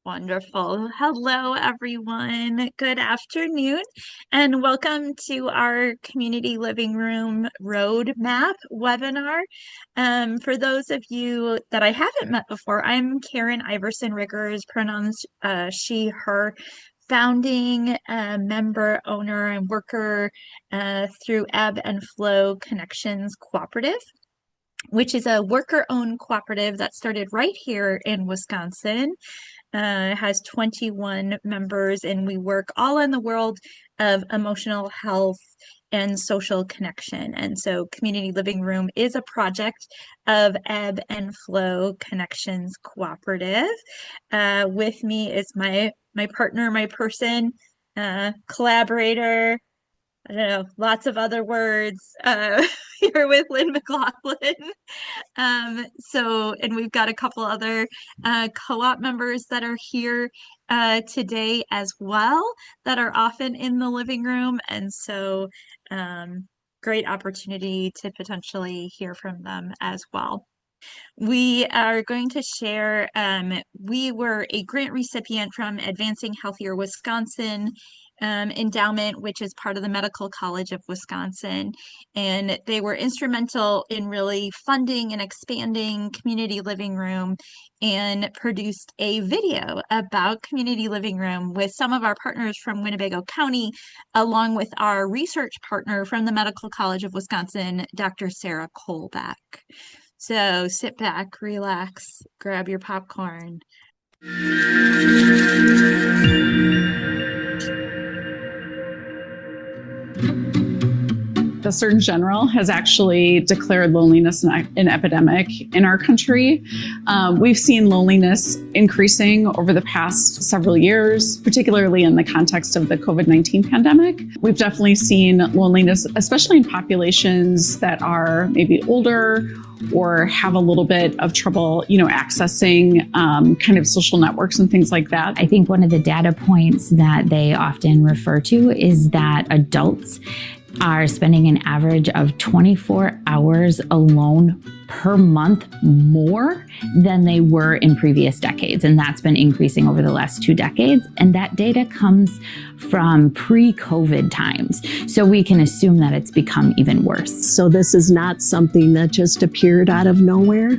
Wonderful. Hello, everyone. Good afternoon, and welcome to our Community Living Room Roadmap webinar. For those of you that I haven't met before, I'm Karen Iverson, Riggers, pronouns she, her, founding member, owner, and worker through Ebb and Flow Connections Cooperative, which is a worker-owned cooperative that started right here in Wisconsin. It has 21 members, and we work all in the world of emotional health and social connection. And so Community Living Room is a project of Ebb and Flow Connections Cooperative. With me is my partner, my person, collaborator, I don't know, lots of other words, here with Lynn McLaughlin. And we've got a couple other co-op members that are here today as well, that are often in the living room. And so great opportunity to potentially hear from them as well. We are going to share, we were a grant recipient from Advancing Healthier Wisconsin endowment, which is part of the Medical College of Wisconsin. And they were instrumental in really funding and expanding Community Living Room, and produced a video about Community Living Room with some of our partners from Winnebago County, along with our research partner from the Medical College of Wisconsin, Dr. Sarah Kolbeck. So sit back, relax, grab your popcorn. The Surgeon General has actually declared loneliness an epidemic in our country. We've seen loneliness increasing over the past several years, particularly in the context of the COVID-19 pandemic. We've definitely seen loneliness, especially in populations that are maybe older or have a little bit of trouble, accessing kind of social networks and things like that. I think one of the data points that they often refer to is that adults are spending an average of 24 hours alone per month more than they were in previous decades. And that's been increasing over the last 2 decades. And that data comes from pre-COVID times. So we can assume that it's become even worse. So this is not something that just appeared out of nowhere.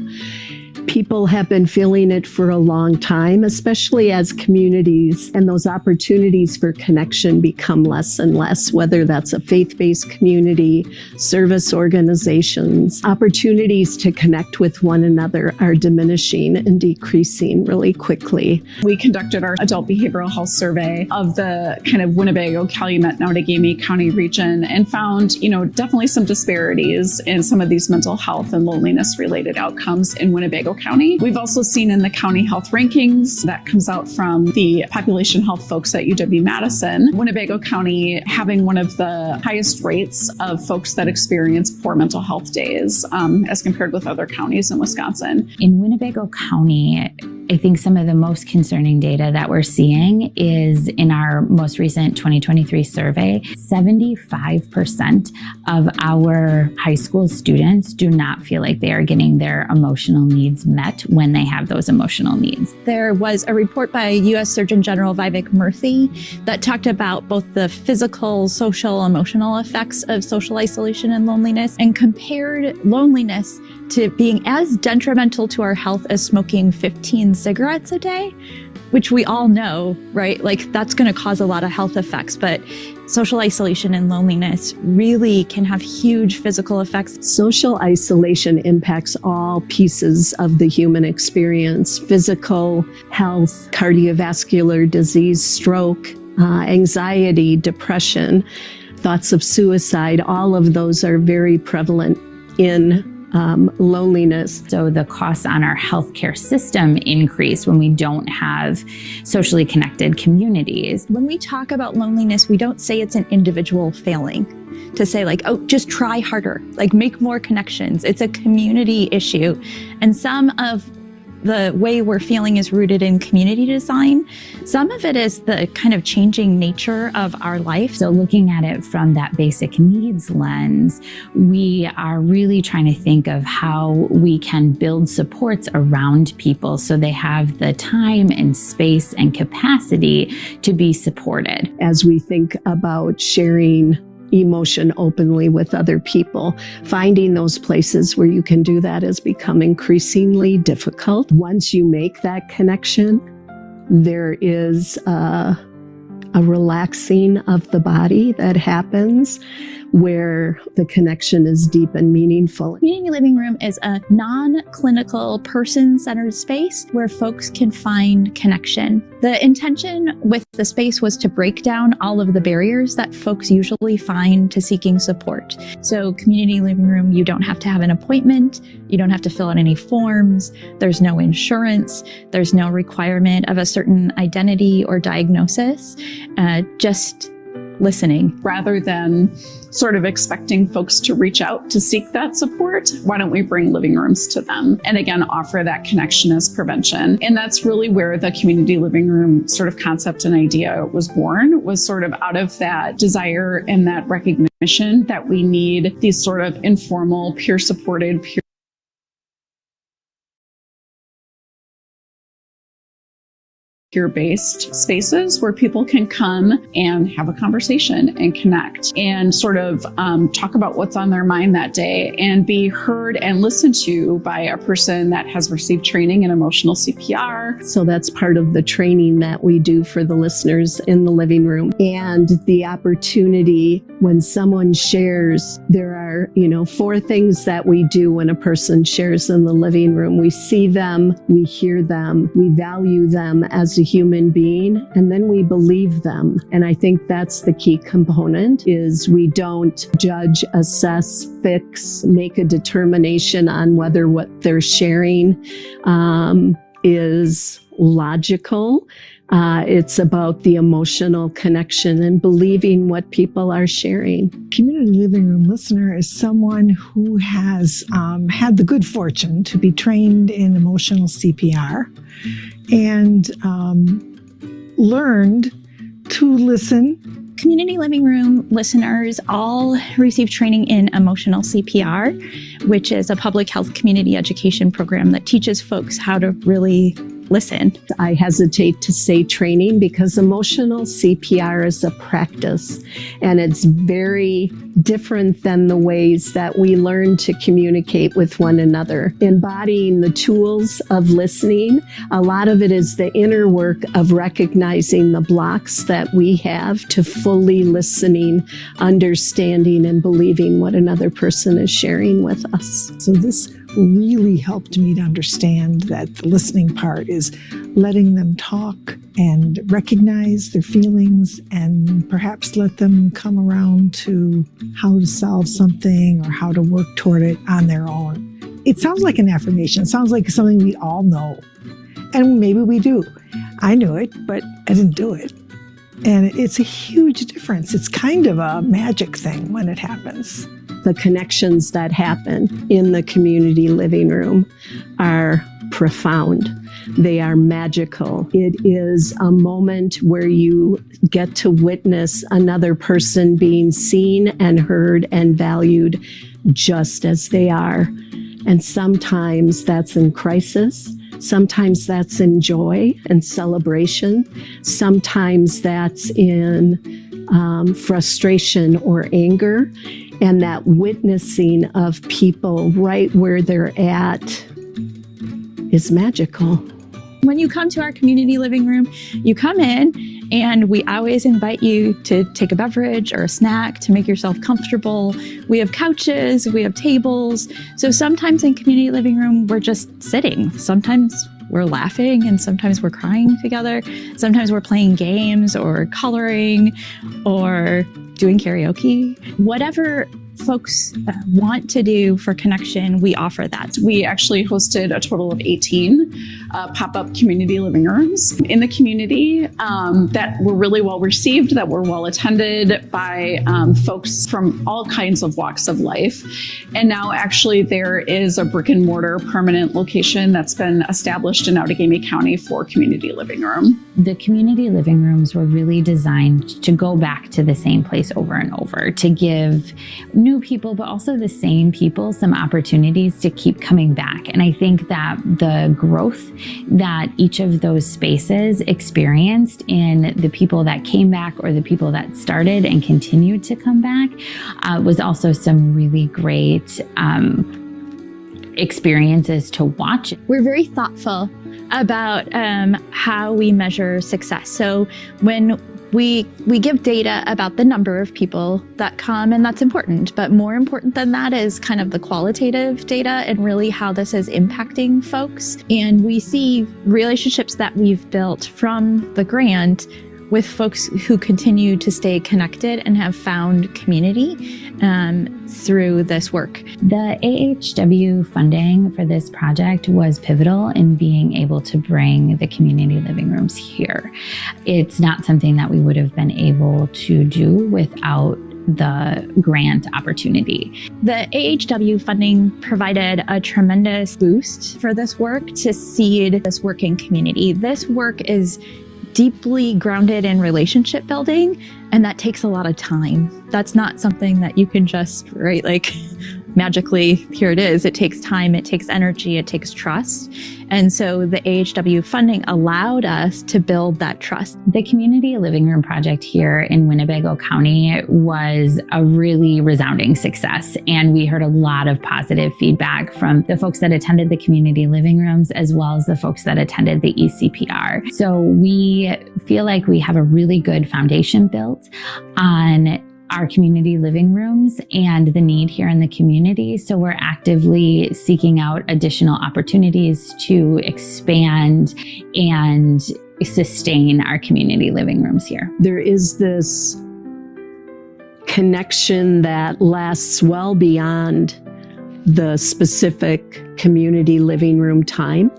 People have been feeling it for a long time, especially as communities and those opportunities for connection become less and less, whether that's a faith-based community, service organizations. Opportunities to connect with one another are diminishing and decreasing really quickly. We conducted our adult behavioral health survey of the kind of Winnebago, Calumet, Noutagamey County region, and found, definitely some disparities in some of these mental health and loneliness related outcomes in Winnebago County. We've also seen in the county health rankings that comes out from the population health folks at UW-Madison, Winnebago County having one of the highest rates of folks that experience poor mental health days as compared with other counties in Wisconsin. In Winnebago County, I think some of the most concerning data that we're seeing is in our most recent 2023 survey, 75% of our high school students do not feel like they are getting their emotional needs met when they have those emotional needs. There was a report by U.S. Surgeon General Vivek Murthy that talked about both the physical, social, emotional effects of social isolation and loneliness, and compared loneliness to being as detrimental to our health as smoking 15 cigarettes a day, which we all know, right? Like that's going to cause a lot of health effects, but social isolation and loneliness really can have huge physical effects. Social isolation impacts all pieces of the human experience: physical health, cardiovascular disease, stroke, anxiety, depression, thoughts of suicide. All of those are very prevalent in loneliness. So the costs on our healthcare system increase when we don't have socially connected communities. When we talk about loneliness, we don't say it's an individual failing. To say like, oh, just try harder, like make more connections. It's a community issue. And some of the way we're feeling is rooted in community design. Some of it is the kind of changing nature of our life. So looking at it from that basic needs lens, we are really trying to think of how we can build supports around people so they have the time and space and capacity to be supported. As we think about sharing emotion openly with other people, finding those places where you can do that has become increasingly difficult. Once you make that connection, there is a relaxing of the body that happens where the connection is deep and meaningful. Community Living Room is a non-clinical, person-centered space where folks can find connection. The intention with the space was to break down all of the barriers that folks usually find to seeking support. So Community Living Room, you don't have to have an appointment, you don't have to fill out any forms, there's no insurance, there's no requirement of a certain identity or diagnosis, just listening. Rather than sort of expecting folks to reach out to seek that support, why don't we bring living rooms to them? And again, offer that connection as prevention. And that's really where the community living room sort of concept and idea was born, was sort of out of that desire and that recognition that we need these sort of informal, peer-supported, peer-based spaces where people can come and have a conversation and connect and sort of talk about what's on their mind that day and be heard and listened to by a person that has received training in emotional CPR. So that's part of the training that we do for the listeners in the living room. And the opportunity when someone shares, there are, 4 things that we do when a person shares in the living room. We see them, we hear them, we value them as a human being, and then we believe them. And I think that's the key component, is we don't judge, assess, fix, make a determination on whether what they're sharing is logical. It's about the emotional connection and believing what people are sharing. Community Living Room listener is someone who has had the good fortune to be trained in emotional CPR and learned to listen. Community Living Room listeners all receive training in emotional CPR, which is a public health community education program that teaches folks how to really listen. I hesitate to say training because emotional CPR is a practice, and it's very different than the ways that we learn to communicate with one another. Embodying the tools of listening, a lot of it is the inner work of recognizing the blocks that we have to fully listening, understanding, and believing what another person is sharing with us. So this really helped me to understand that the listening part is letting them talk and recognize their feelings and perhaps let them come around to how to solve something or how to work toward it on their own. It sounds like an affirmation. It sounds like something we all know. And maybe we do. I knew it, but I didn't do it. And it's a huge difference. It's kind of a magic thing when it happens. The connections that happen in the community living room are profound. They are magical. It is a moment where you get to witness another person being seen and heard and valued just as they are. And sometimes that's in crisis. Sometimes that's in joy and celebration. Sometimes that's in frustration or anger. And that witnessing of people right where they're at is magical. When you come to our community living room, you come in and we always invite you to take a beverage or a snack to make yourself comfortable. We have couches, we have tables. So sometimes in community living room, we're just sitting. Sometimes we're laughing and sometimes we're crying together. Sometimes we're playing games or coloring or doing karaoke. Whatever folks want to do for connection, we offer that. We actually hosted a total of 18 pop-up community living rooms in the community that were really well received, that were well attended by folks from all kinds of walks of life. And now actually there is a brick and mortar permanent location that's been established in Outagamie County for community living room. The community living rooms were really designed to go back to the same place over and over, to give new people, but also the same people, some opportunities to keep coming back. And I think that the growth that each of those spaces experienced in the people that came back or the people that started and continued to come back was also some really great experiences to watch. We're very thoughtful about how we measure success. So when we give data about the number of people that come, and that's important. But more important than that is kind of the qualitative data and really how this is impacting folks. And we see relationships that we've built from the grant with folks who continue to stay connected and have found community through this work. The AHW funding for this project was pivotal in being able to bring the community living rooms here. It's not something that we would have been able to do without the grant opportunity. The AHW funding provided a tremendous boost for this work to seed this working community. This work is deeply grounded in relationship building, and that takes a lot of time. That's not something that you can just, magically, here it is. It takes time, it takes energy, it takes trust. And so the AHW funding allowed us to build that trust. The community living room project here in Winnebago County was a really resounding success. And we heard a lot of positive feedback from the folks that attended the community living rooms, as well as the folks that attended the ECPR. So we feel like we have a really good foundation built on our community living rooms and the need here in the community. So we're actively seeking out additional opportunities to expand and sustain our community living rooms here. There is this connection that lasts well beyond the specific community living room time.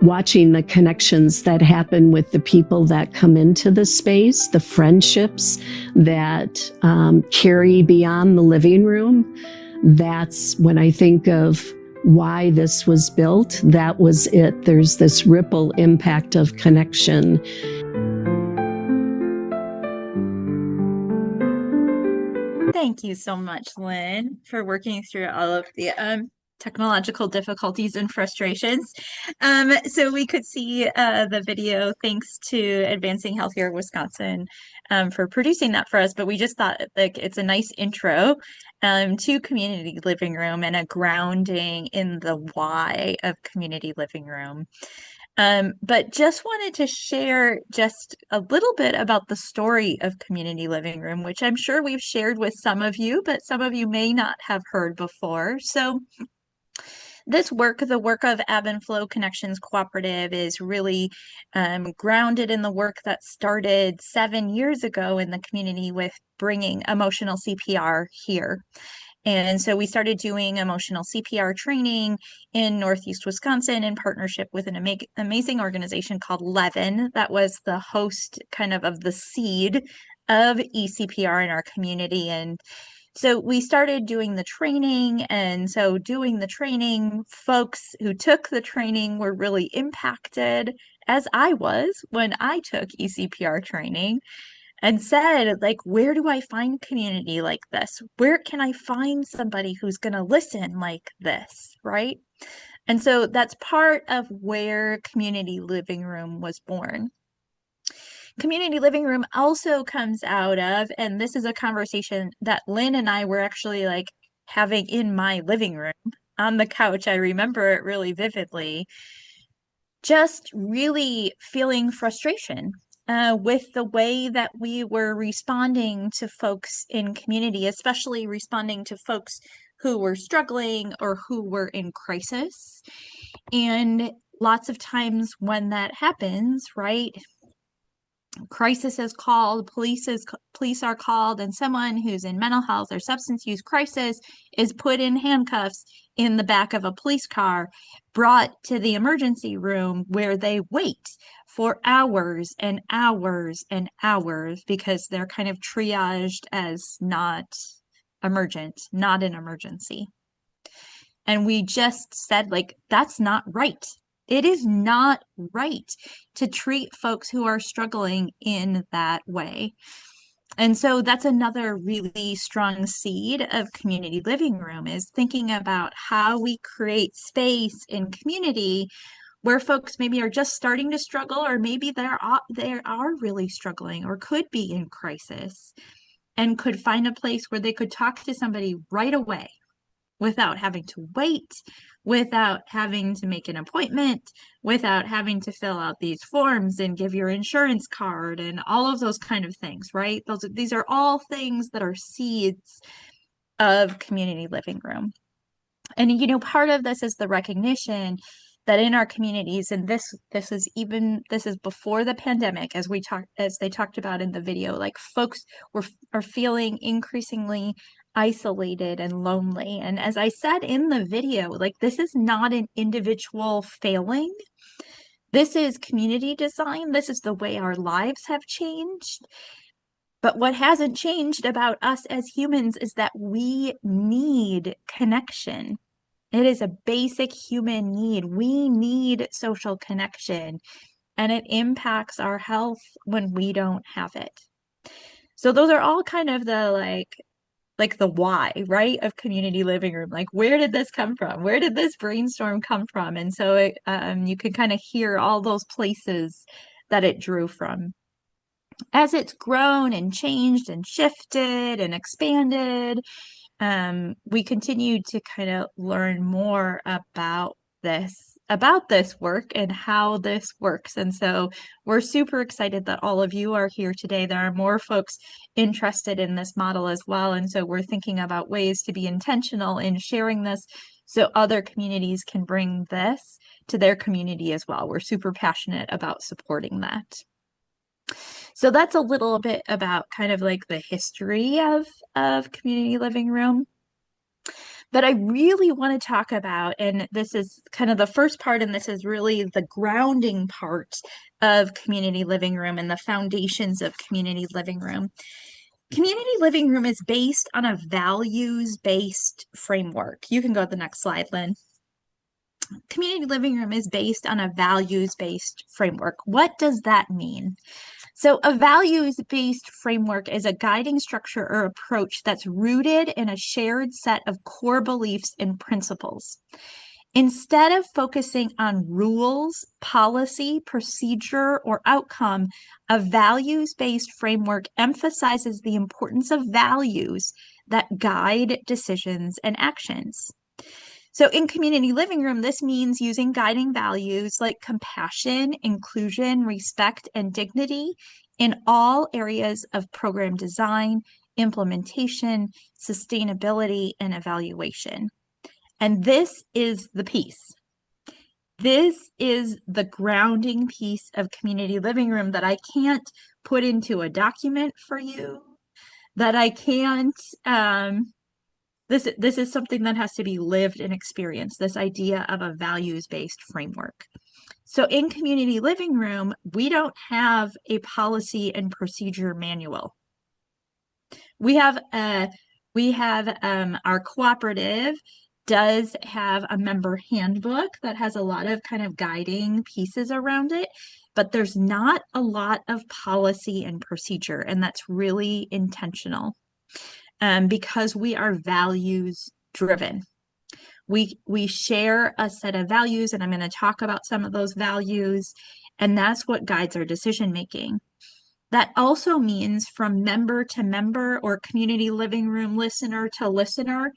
Watching the connections that happen with the people that come into the space, the friendships that carry beyond the living room. That's when I think of why this was built. That was it. There's this ripple impact of connection. Thank you so much, Lynn, for working through all of the technological difficulties and frustrations. So we could see the video, thanks to Advancing Healthier Wisconsin for producing that for us. But we just thought it's a nice intro to community living room and a grounding in the why of community living room. But just wanted to share just a little bit about the story of community living room, which I'm sure we've shared with some of you, but some of you may not have heard before. So this work, the work of Ebb Flow Connections Cooperative, is really grounded in the work that started 7 years ago in the community with bringing emotional CPR here. And so we started doing emotional CPR training in Northeast Wisconsin in partnership with an amazing organization called Lynn that was the host of the seed of eCPR in our community. And so we started doing the training, and so doing the training, folks who took the training were really impacted, as I was when I took eCPR training, and said, where do I find community like this? Where can I find somebody who's going to listen like this, right? And so that's part of where Community Living Room was born. Community living room also comes out of, and this is a conversation that Lynn and I were actually having in my living room on the couch. I remember it really vividly. Just really feeling frustration with the way that we were responding to folks in community, especially responding to folks who were struggling or who were in crisis. And lots of times when that happens, right, crisis is called, police are called, and someone who's in mental health or substance use crisis is put in handcuffs in the back of a police car, brought to the emergency room where they wait for hours and hours and hours because they're kind of triaged as not emergent, not an emergency. And we just said, like, that's not right. It is not right to treat folks who are struggling in that way. And so that's another really strong seed of community living room, is thinking about how we create space in community where folks maybe are just starting to struggle, or maybe they are really struggling or could be in crisis, and could find a place where they could talk to somebody right away without having to wait, without having to make an appointment, without having to fill out these forms and give your insurance card and all of those kind of things, right? These are all things that are seeds of community living room. And part of this is the recognition that in our communities, and this is before the pandemic, as they talked about in the video, like folks are feeling increasingly isolated and lonely. And as I said in the video, like, this is not an individual failing. This is community design. This is the way our lives have changed. But what hasn't changed about us as humans is that we need connection. It is a basic human need. We need social connection, and it impacts our health when we don't have it. So those are all kind of the like the why, right, of community living room. Like, where did this come from? Where did this brainstorm come from? And so you can kind of hear all those places that it drew from. As it's grown and changed and shifted and expanded, we continue to kind of learn more about this work and how this works. And so we're super excited that all of you are here today. There are more folks interested in this model as well. And so we're thinking about ways to be intentional in sharing this so other communities can bring this to their community as well. We're super passionate about supporting that. So that's a little bit about kind of like the history of community living room. But I really want to talk about, and this is kind of the first part, and this is really the grounding part of community living room and the foundations of community living room. Community living room is based on a values-based framework. You can go to the next slide, Lynn. Community living room is based on a values-based framework. What does that mean? So a values-based framework is a guiding structure or approach that's rooted in a shared set of core beliefs and principles. Instead of focusing on rules, policy, procedure, or outcome, a values-based framework emphasizes the importance of values that guide decisions and actions. So in community living room, this means using guiding values like compassion, inclusion, respect, and dignity in all areas of program design, implementation, sustainability, and evaluation. And this is the piece. This is the grounding piece of community living room that I can't put into a document for you, that I can't, this is something that has to be lived and experienced, this idea of a values-based framework. So in community living room, we don't have a policy and procedure manual. We have our cooperative does have a member handbook that has a lot of kind of guiding pieces around it, but there's not a lot of policy and procedure, and that's really intentional because we are values driven. We share a set of values, and I'm going to talk about some of those values, and that's what guides our decision making. That also means from member to member or community living room listener to listener,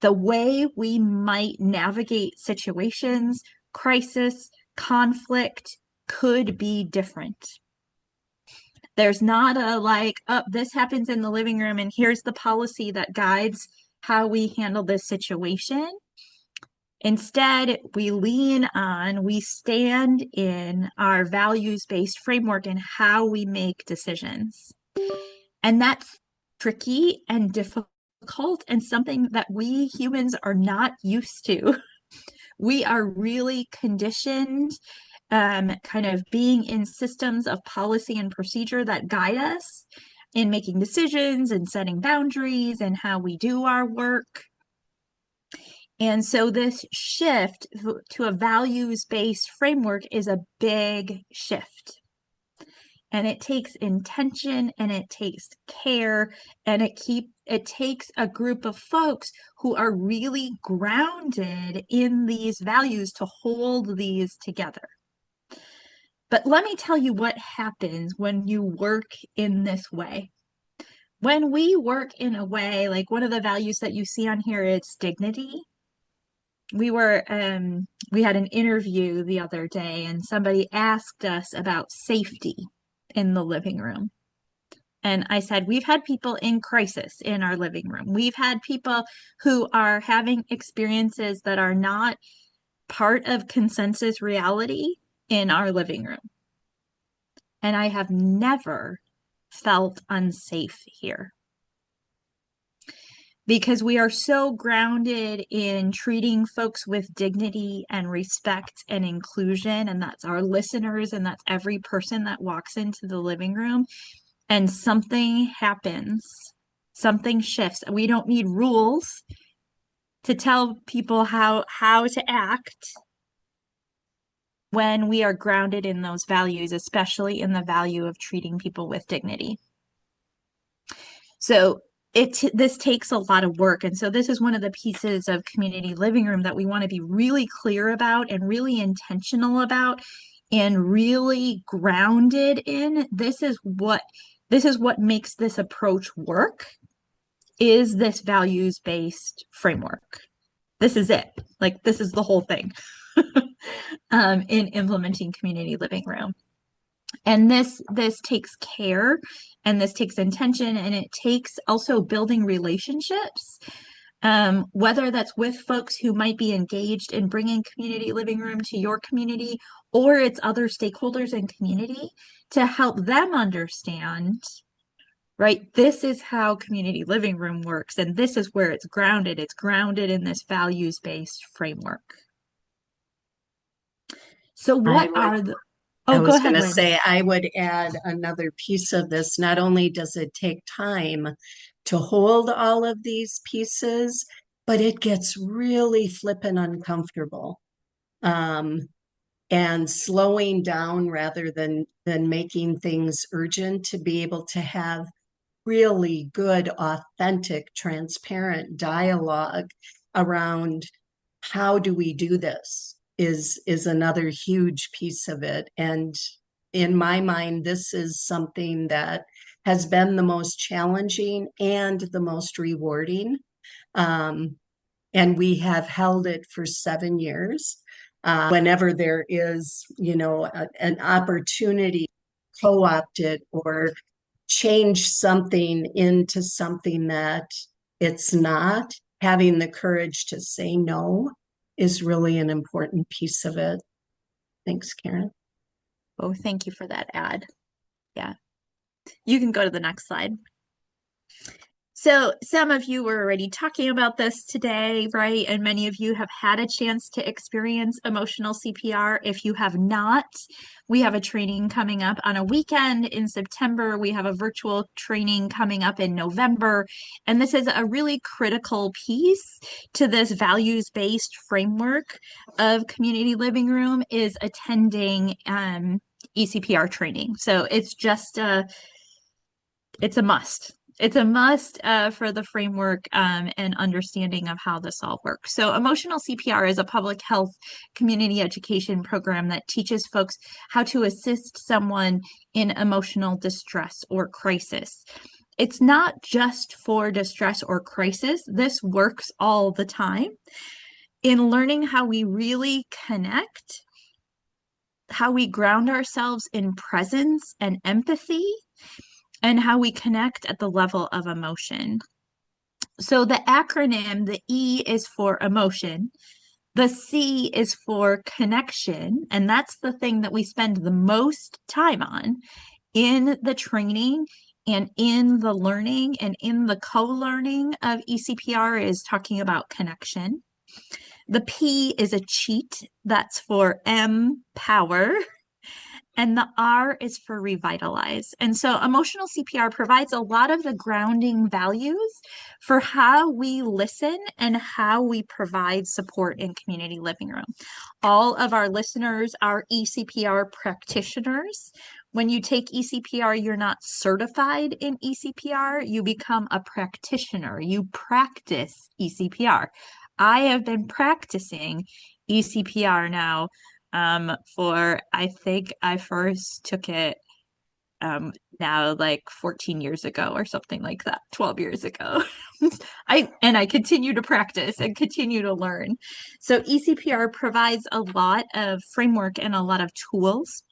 the way we might navigate situations, crisis, conflict could be different. There's not a like, oh, this happens in the living room and here's the policy that guides how we handle this situation. Instead, we stand in our values-based framework and how we make decisions. And that's tricky and difficult and something that we humans are not used to. We are really conditioned, kind of being in systems of policy and procedure that guide us in making decisions and setting boundaries and how we do our work. And so this shift to a values-based framework is a big shift. And it takes intention and it takes care and it takes a group of folks who are really grounded in these values to hold these together. But let me tell you what happens when you work in this way. When we work in a way, like one of the values that you see on here is dignity. We had an interview the other day and somebody asked us about safety in the living room. And I said, we've had people in crisis in our living room. We've had people who are having experiences that are not part of consensus reality in our living room. And I have never felt unsafe here. Because we are so grounded in treating folks with dignity and respect and inclusion, and that's our listeners, and that's every person that walks into the living room, and something happens, something shifts. We don't need rules to tell people how to act when we are grounded in those values, especially in the value of treating people with dignity. So this takes a lot of work. And so this is one of the pieces of community living room that we want to be really clear about and really intentional about and really grounded in. This is what makes this approach work, is this values-based framework. This is it. Like, this is the whole thing in implementing community living room. And this takes care, and this takes intention, and it takes also building relationships, whether that's with folks who might be engaged in bringing community living room to your community, or it's other stakeholders in community, to help them understand, right? This is how community living room works, and this is where it's grounded. It's grounded in this values-based framework. So what are the... I Oh, go was ahead, going to Lynn. say, I would add another piece of this. Not only does it take time to hold all of these pieces, but it gets really flippin' uncomfortable. And slowing down rather than making things urgent, to be able to have really good, authentic, transparent dialogue around how do we do this is another huge piece of it. And in my mind, this is something that has been the most challenging and the most rewarding. And we have held it for 7 years. Whenever there is, an opportunity to co-opt it or change something into something that it's not, having the courage to say no is really an important piece of it. Thanks, Karen. Oh, thank you for that ad. Yeah. You can go to the next slide. So some of you were already talking about this today, right? And many of you have had a chance to experience emotional CPR. If you have not, we have a training coming up on a weekend in September. We have a virtual training coming up in November. And this is a really critical piece to this values-based framework of community living room, is attending eCPR training. So it's a must. It's a must for the framework and understanding of how this all works. So emotional CPR is a public health community education program that teaches folks how to assist someone in emotional distress or crisis. It's not just for distress or crisis. This works all the time in learning how we really connect, how we ground ourselves in presence and empathy, and how we connect at the level of emotion. So the acronym, the E, is for emotion. The C is for connection, and that's the thing that we spend the most time on in the training and in the learning and in the co-learning of ECPR is talking about connection. The P is a cheat. That's for M, power. And the R is for revitalize. And so emotional CPR provides a lot of the grounding values for how we listen and how we provide support in community living room. All of our listeners are ECPR practitioners. When you take ECPR, you're not certified in ECPR, you become a practitioner. You practice ECPR. I have been practicing ECPR now for, I think I first took it now like 14 years ago or something like that, 12 years ago. I continue to practice and continue to learn. So ECPR provides a lot of framework and a lot of tools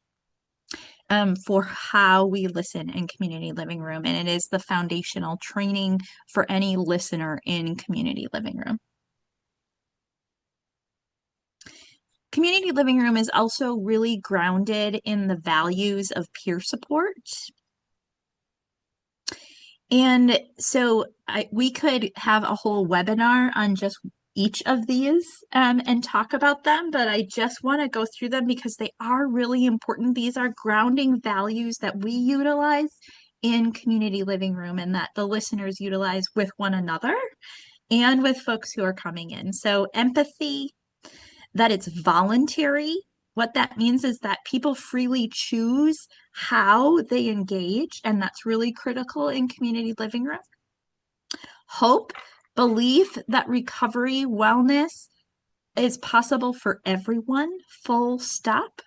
for how we listen in community living room. And it is the foundational training for any listener in community living room. Community living room is also really grounded in the values of peer support. And so we could have a whole webinar on just each of these and talk about them, but I just want to go through them because they are really important. These are grounding values that we utilize in community living room and that the listeners utilize with one another and with folks who are coming in. So empathy, that it's voluntary. What that means is that people freely choose how they engage, and that's really critical in community living room. Hope, belief that recovery, wellness is possible for everyone, full stop.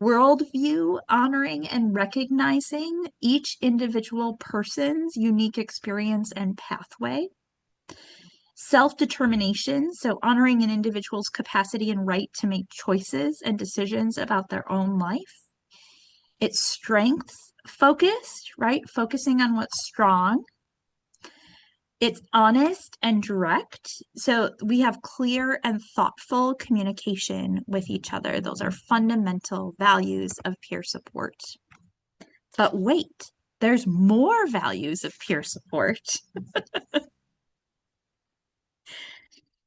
Worldview, honoring and recognizing each individual person's unique experience and pathway. Self-determination, so honoring an individual's capacity and right to make choices and decisions about their own life. It's strength focused, right? Focusing on what's strong. It's honest and direct. So we have clear and thoughtful communication with each other. Those are fundamental values of peer support. But wait, there's more values of peer support.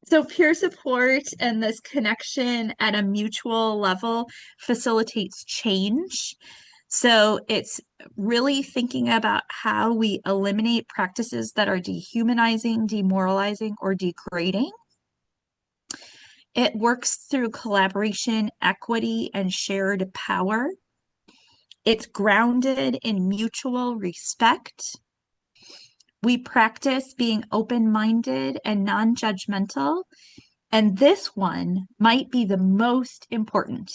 So peer support and this connection at a mutual level facilitates change. So it's really thinking about how we eliminate practices that are dehumanizing, demoralizing, or degrading. It works through collaboration, equity, and shared power. It's grounded in mutual respect. We practice being open-minded and non-judgmental. And this one might be the most important,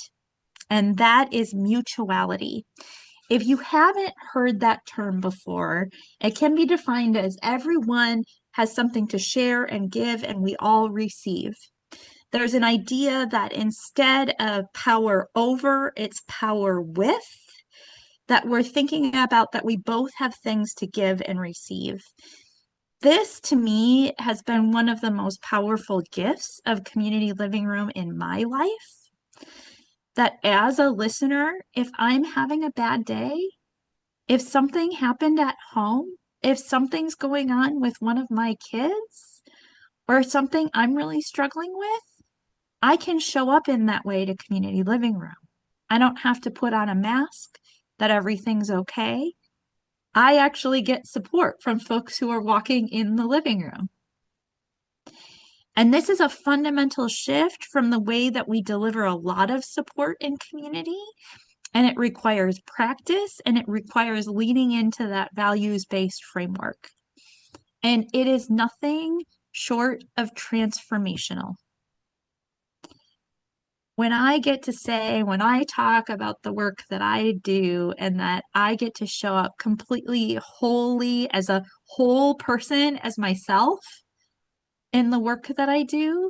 and that is mutuality. If you haven't heard that term before, it can be defined as everyone has something to share and give, and we all receive. There's an idea that instead of power over, it's power with, that we're thinking about that we both have things to give and receive. This, to me, has been one of the most powerful gifts of community living room in my life. That as a listener, if I'm having a bad day, if something happened at home, if something's going on with one of my kids, or something I'm really struggling with, I can show up in that way to community living room. I don't have to put on a mask that everything's okay. I actually get support from folks who are walking in the living room. And this is a fundamental shift from the way that we deliver a lot of support in community. And it requires practice and it requires leaning into that values-based framework. And it is nothing short of transformational. When I get to say, when I talk about the work that I do and that I get to show up completely wholly as a whole person, as myself in the work that I do,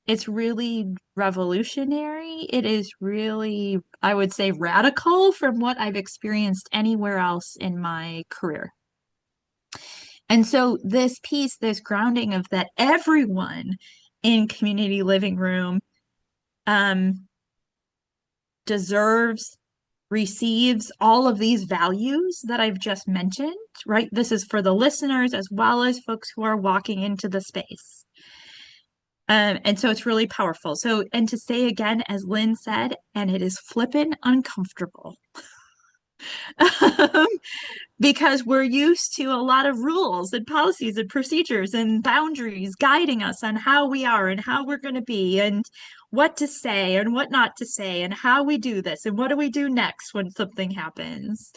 it's really revolutionary. It is really, I would say, radical from what I've experienced anywhere else in my career. And so this piece, this grounding of that everyone in community living room deserves, receives all of these values that I've just mentioned, right? This is for the listeners as well as folks who are walking into the space. And so it's really powerful. So, and to say again, as Lynn said, and it is flippin' uncomfortable. Because we're used to a lot of rules and policies and procedures and boundaries guiding us on how we are and how we're going to be and what to say and what not to say and how we do this and what do we do next when something happens.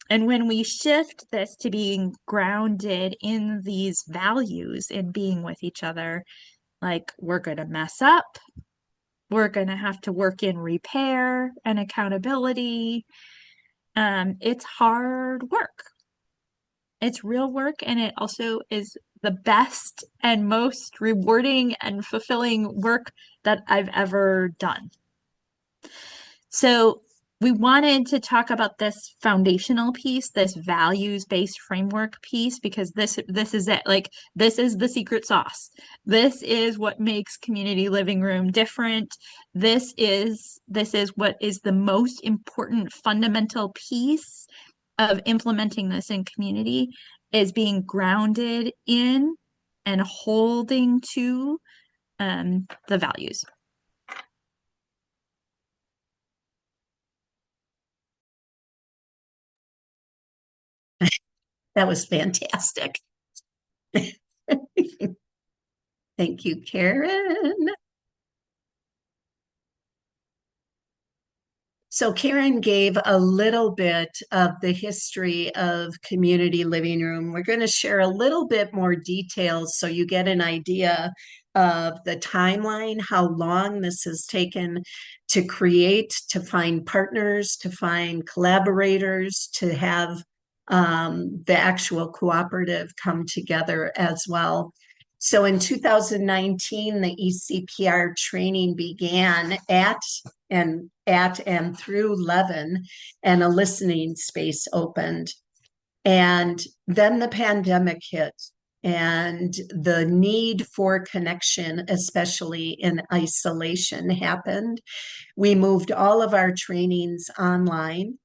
And when we shift this to being grounded in these values and being with each other, like we're going to mess up, we're going to have to work in repair and accountability. It's hard work. It's real work, and it also is the best and most rewarding and fulfilling work that I've ever done. So we wanted to talk about this foundational piece, this values-based framework piece, because this is it. Like, this is the secret sauce. This is what makes community living room different. This is what is the most important fundamental piece of implementing this in community, is being grounded in and holding to the values. That was fantastic. Thank you, Karen. So Karen gave a little bit of the history of community living room. We're going to share a little bit more details so you get an idea of the timeline, how long this has taken to create, to find partners, to find collaborators, to have the actual cooperative come together as well. So in 2019, the ECPR training began at and through Levin, and a listening space opened. And then the pandemic hit, and the need for connection, especially in isolation, happened. We moved all of our trainings online.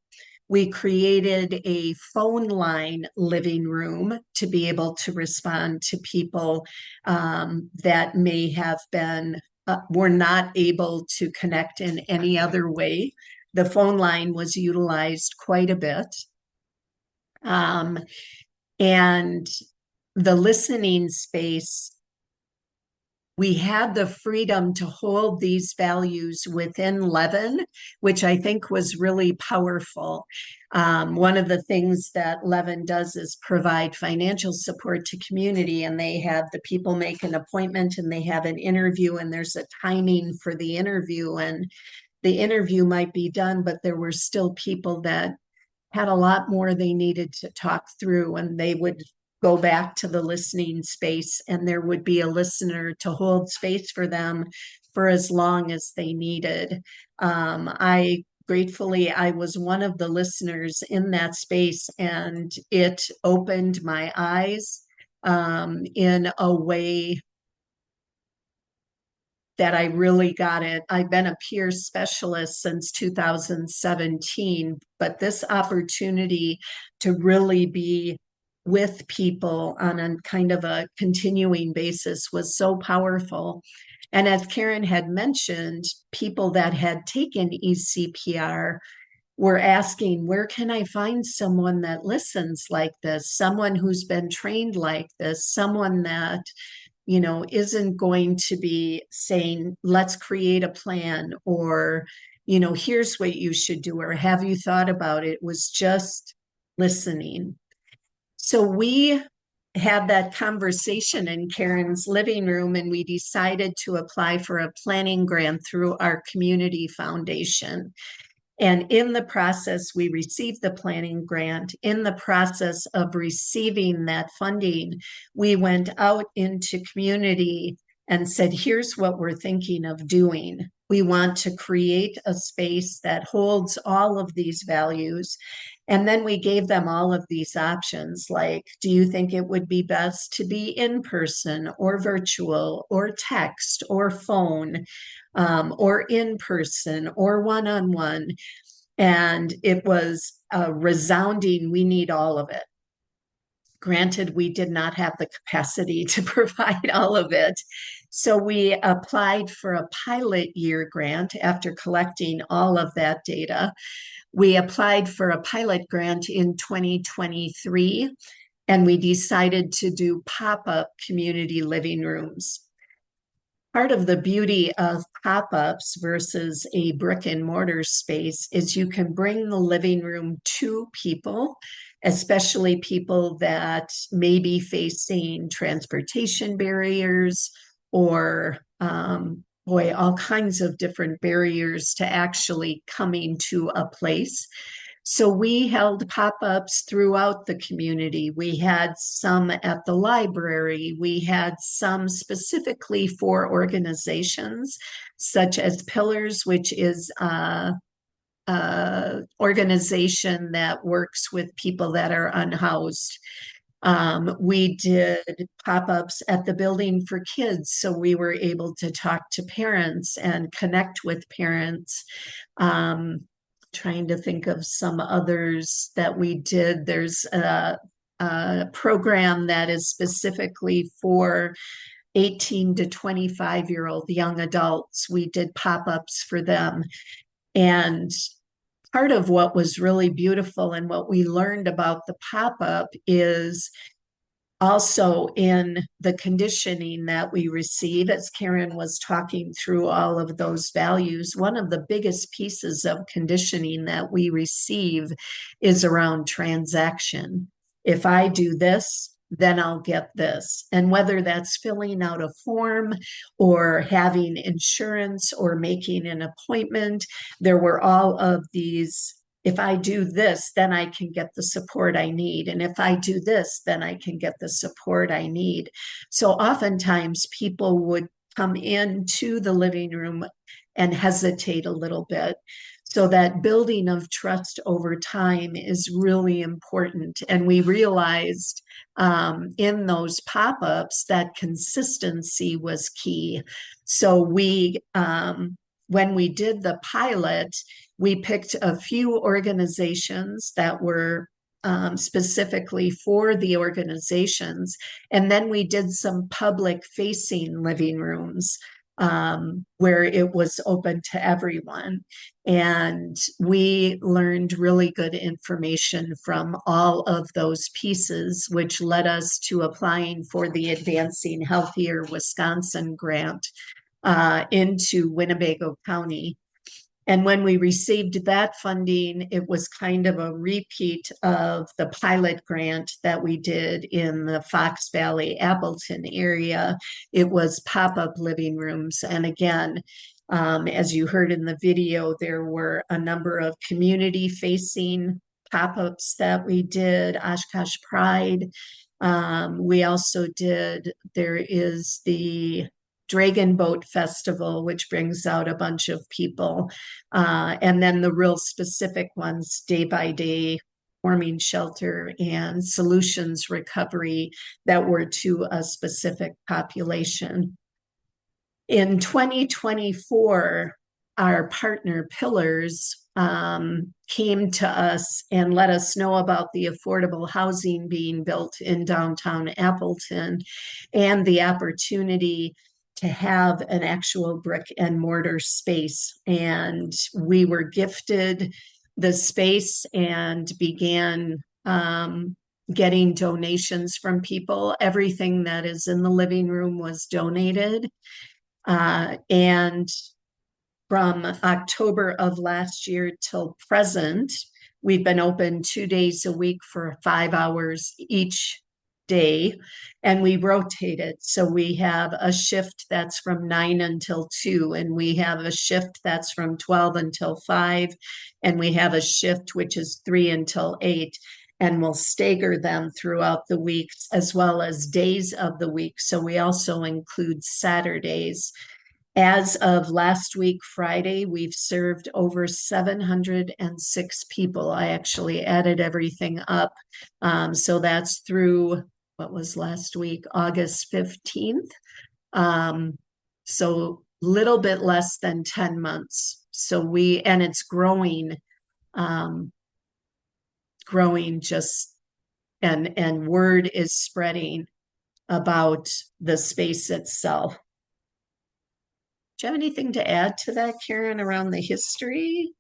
We created a phone line living room to be able to respond to people that may have been, were not able to connect in any other way. The phone line was utilized quite a bit. And the listening space, we had the freedom to hold these values within Levin, which I think was really powerful. One of the things that Levin does is provide financial support to community, and they have the people make an appointment and they have an interview, and there's a timing for the interview, and the interview might be done, but there were still people that had a lot more they needed to talk through, and they would go back to the listening space, and there would be a listener to hold space for them for as long as they needed. I was one of the listeners in that space, and it opened my eyes in a way that I really got it. I've been a peer specialist since 2017, but this opportunity to really be with people on a kind of a continuing basis was so powerful. And as Karen had mentioned, people that had taken ECPR were asking, where can I find someone that listens like this, someone who's been trained like this, someone that isn't going to be saying, let's create a plan, or, here's what you should do, or have you thought about it? It was just listening. So we had that conversation in Karen's living room, and we decided to apply for a planning grant through our community foundation. And in the process, we received the planning grant. In the process of receiving that funding, we went out into community and said, here's what we're thinking of doing. We want to create a space that holds all of these values. And then we gave them all of these options, like, do you think it would be best to be in person or virtual or text or phone, or in person or one-on-one? And it was a resounding, we need all of it. Granted, we did not have the capacity to provide all of it. So we applied for a pilot year grant after collecting all of that data. We applied for a pilot grant in 2023, and we decided to do pop-up community living rooms. Part of the beauty of pop-ups versus a brick and mortar space is you can bring the living room to people, especially people that may be facing transportation barriers or all kinds of different barriers to actually coming to a place. So we held pop-ups throughout the community. We had some at the library. We had some specifically for organizations such as Pillars, which is a organization that works with people that are unhoused. We did pop-ups at the Building for Kids, so we were able to talk to parents and connect with parents. Trying to think of some others that we did. There's a program that is specifically for 18 to 25-year-old young adults. We did pop-ups for them. And part of what was really beautiful and what we learned about the pop-up is also in the conditioning that we receive, as Karen was talking through all of those values, one of the biggest pieces of conditioning that we receive is around transaction. If I do this, then I'll get this. And whether that's filling out a form or having insurance or making an appointment, there were all of these. If I do this, then I can get the support I need. And if I do this, then I can get the support I need. So oftentimes people would come into the living room and hesitate a little bit. So that building of trust over time is really important. And we realized in those pop-ups that consistency was key. So when we did the pilot, we picked a few organizations that were specifically for the organizations. And then we did some public facing living rooms where it was open to everyone. And we learned really good information from all of those pieces, which led us to applying for the Advancing Healthier Wisconsin grant into Winnebago County. And when we received that funding, it was kind of a repeat of the pilot grant that we did in the Fox Valley, Appleton area. It was pop-up living rooms. And again, as you heard in the video, there were a number of community-facing pop-ups that we did. Oshkosh Pride. We also did, there is the Dragon Boat Festival, which brings out a bunch of people. And then the real specific ones, Day by Day, Warming Shelter, and Solutions Recovery, that were to a specific population. In 2024, our partner Pillars came to us and let us know about the affordable housing being built in downtown Appleton and the opportunity to have an actual brick and mortar space. And we were gifted the space and began getting donations from people. Everything that is in the living room was donated. And from October of last year till present, we've been open 2 days a week for 5 hours each day, and we rotate it. So we have a shift that's from 9 until 2, and we have a shift that's from 12 until 5, and we have a shift which is 3 until 8, and we'll stagger them throughout the weeks as well as days of the week. So we also include Saturdays. As of last week, Friday, we've served over 706 people. I actually added everything up. So that's through, what was last week, August 15th. So little bit less than 10 months. And it's growing, growing just, and word is spreading about the space itself. Do you have anything to add to that, Karen, around the history?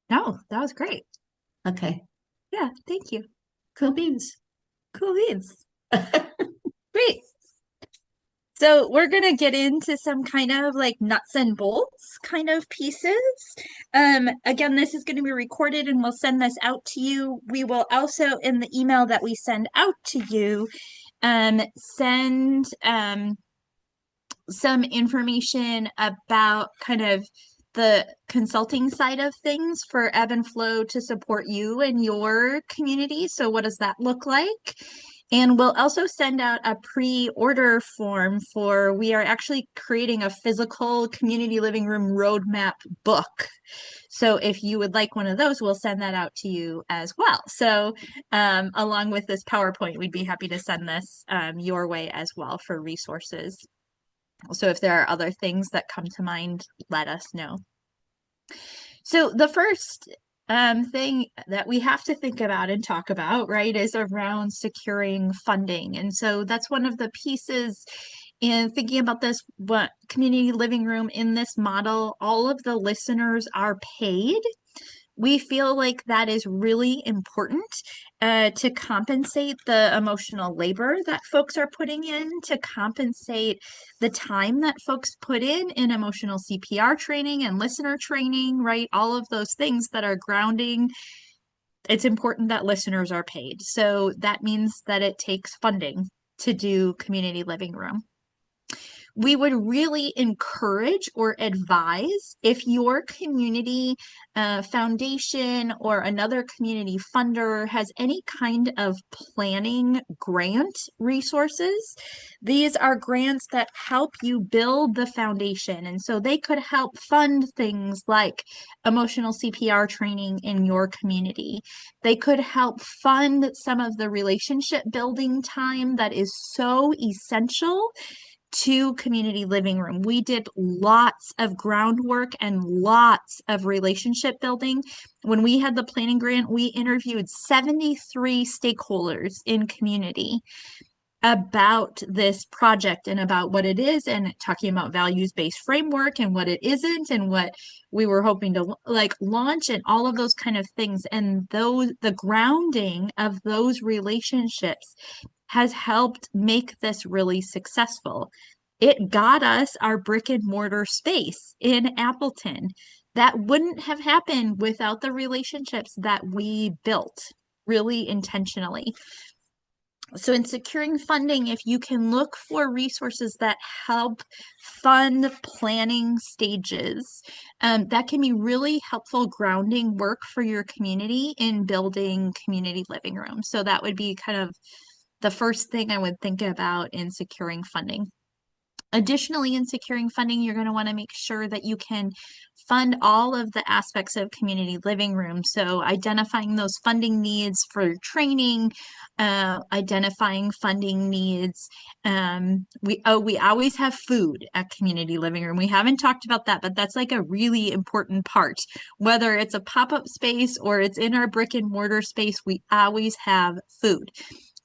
No, that was great. Okay, Yeah, thank you. cool beans. Cool beans. Great. So we're going to get into some kind of like nuts and bolts kind of pieces. Again, this is going to be recorded and we'll send this out to you. We will also, in the email that we send out to you, send some information about kind of the consulting side of things for Ebb and Flow to support you and your community. So what does that look like? And we'll also send out a pre-order form for, we are actually creating a physical community living room roadmap book. So if you would like one of those, we'll send that out to you as well. So along with this PowerPoint, we'd be happy to send this your way as well for resources. So if there are other things that come to mind, let us know. So the first thing that we have to think about and talk about, right, is around securing funding. And so that's one of the pieces in thinking about this, what community living room in this model, all of the listeners are paid. We feel like that is really important to compensate the emotional labor that folks are putting in, to compensate the time that folks put in emotional CPR training and listener training, right? All of those things that are grounding. It's important that listeners are paid. So that means that it takes funding to do community living room. We would really encourage or advise if your community foundation or another community funder has any kind of planning grant resources. These are grants that help you build the foundation. And so they could help fund things like emotional CPR training in your community. They could help fund some of the relationship building time that is so essential to community living room. We did lots of groundwork and lots of relationship building. When we had the planning grant, we interviewed 73 stakeholders in community about this project and about what it is, and talking about values-based framework and what it isn't, and what we were hoping to like launch, and all of those kind of things. And the grounding of those relationships has helped make this really successful. It got us our brick and mortar space in Appleton. That wouldn't have happened without the relationships that we built really intentionally. So in securing funding, if you can look for resources that help fund planning stages, that can be really helpful grounding work for your community in building community living rooms. So that would be kind of the first thing I would think about in securing funding. Additionally, in securing funding, you're going to want to make sure that you can fund all of the aspects of community living room. So identifying those funding needs for training, identifying funding needs. We always have food at community living room. We haven't talked about that, but that's like a really important part. Whether it's a pop-up space or it's in our brick and mortar space, we always have food.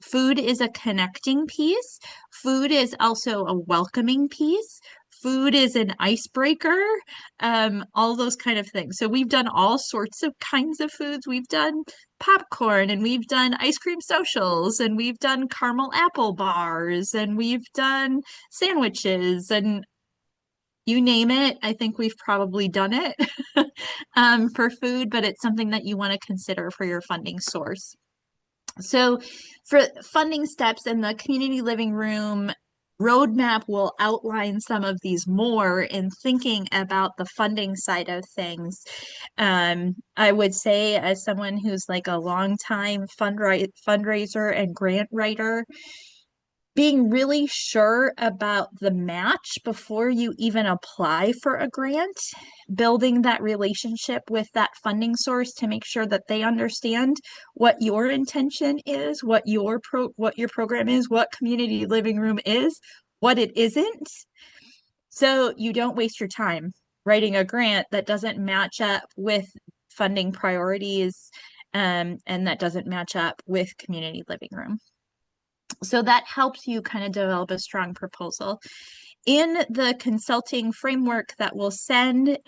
Food is a connecting piece. Food is also a welcoming piece. Food is an icebreaker, all those kind of things. So we've done all sorts of kinds of foods. We've done popcorn, and we've done ice cream socials, and we've done caramel apple bars, and we've done sandwiches, and you name it. I think we've probably done it for food, but it's something that you want to consider for your funding source. So for funding steps, in the community living room roadmap will outline some of these more in thinking about the funding side of things. I would say, as someone who's like a long time fundraiser and grant writer, being really sure about the match before you even apply for a grant, building that relationship with that funding source to make sure that they understand what your intention is, what your program is, what community living room is, what it isn't. So you don't waste your time writing a grant that doesn't match up with funding priorities, and that doesn't match up with community living room. So that helps you kind of develop a strong proposal. In the consulting framework that we'll send,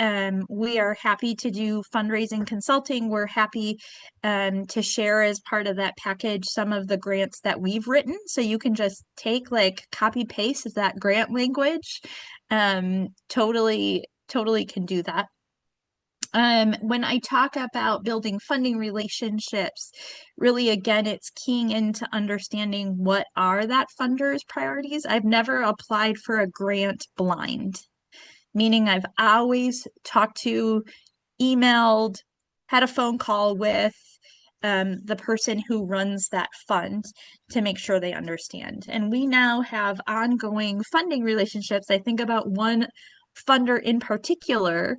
we are happy to do fundraising consulting. We're happy to share as part of that package some of the grants that we've written. So you can just take like copy paste that grant language. Totally can do that. When I talk about building funding relationships, really, again, it's keying into understanding what are that funder's priorities. I've never applied for a grant blind, meaning I've always talked to, emailed, had a phone call with the person who runs that fund to make sure they understand. And we now have ongoing funding relationships. I think about one funder in particular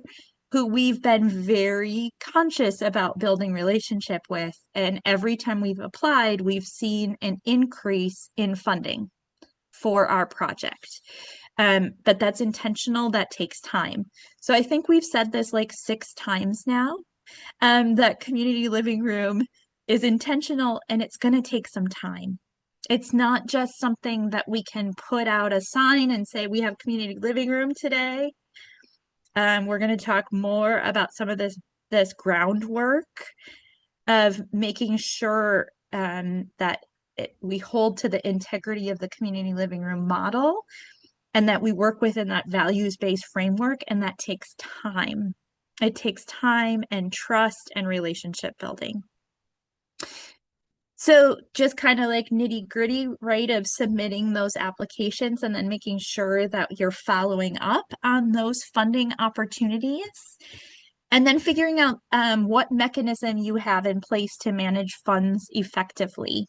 who we've been very conscious about building relationship with. And every time we've applied, we've seen an increase in funding for our project. But that's intentional, that takes time. So I think we've said this like 6 times now, that community living room is intentional and it's going to take some time. It's not just something that we can put out a sign and say, we have community living room today. We're going to talk more about some of this groundwork of making sure that we hold to the integrity of the community living room model and that we work within that values-based framework, and that takes time. It takes time and trust and relationship building. So just kind of like nitty gritty, right, of submitting those applications and then making sure that you're following up on those funding opportunities. And then figuring out what mechanism you have in place to manage funds effectively.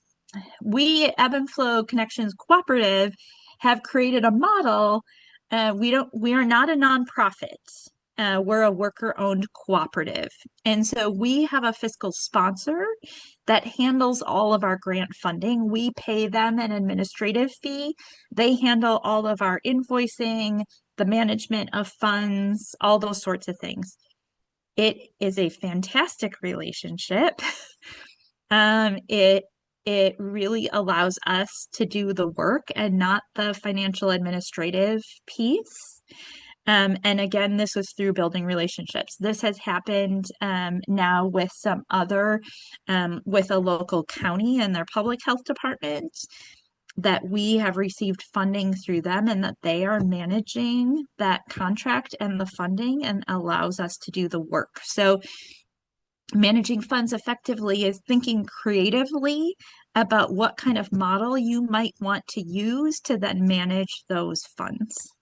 We, Ebb Flow Connections Cooperative, have created a model. We are not a nonprofit. We're a worker-owned cooperative. And so we have a fiscal sponsor that handles all of our grant funding. We pay them an administrative fee. They handle all of our invoicing, the management of funds, all those sorts of things. It is a fantastic relationship. It really allows us to do the work and not the financial administrative piece. And again, this was through building relationships. This has happened now with some other, with a local county and their public health department, that we have received funding through them and that they are managing that contract and the funding and allows us to do the work. So managing funds effectively is thinking creatively about what kind of model you might want to use to then manage those funds.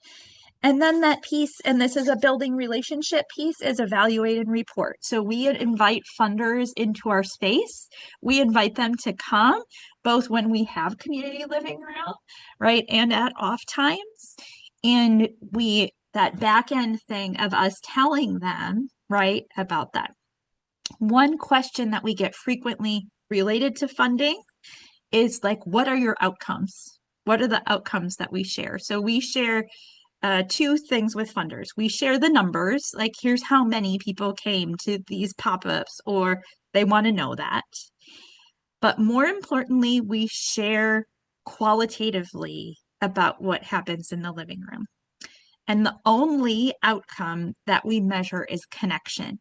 And then that piece, and this is a building relationship piece, is evaluate and report. So we invite funders into our space. We invite them to come, both when we have community living room, right, and at off times. And that back end thing of us telling them, right, about that. One question that we get frequently related to funding is like, what are your outcomes? What are the outcomes that we share? So we share 2 things with funders. We share the numbers, like here's how many people came to these pop-ups, or they want to know that. But more importantly, we share qualitatively about what happens in the living room. And the only outcome that we measure is connection.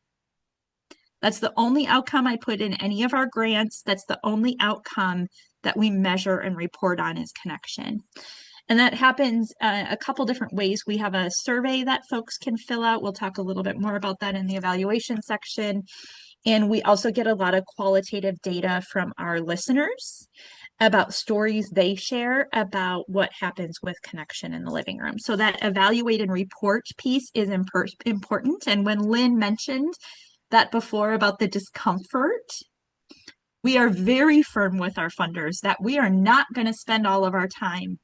That's the only outcome I put in any of our grants. That's the only outcome that we measure and report on is connection. And that happens a couple different ways. We have a survey that folks can fill out. We'll talk a little bit more about that in the evaluation section. And we also get a lot of qualitative data from our listeners about stories they share about what happens with connection in the living room. So that evaluate and report piece is important. And when Lynn mentioned that before about the discomfort, we are very firm with our funders that we are not going to spend all of our time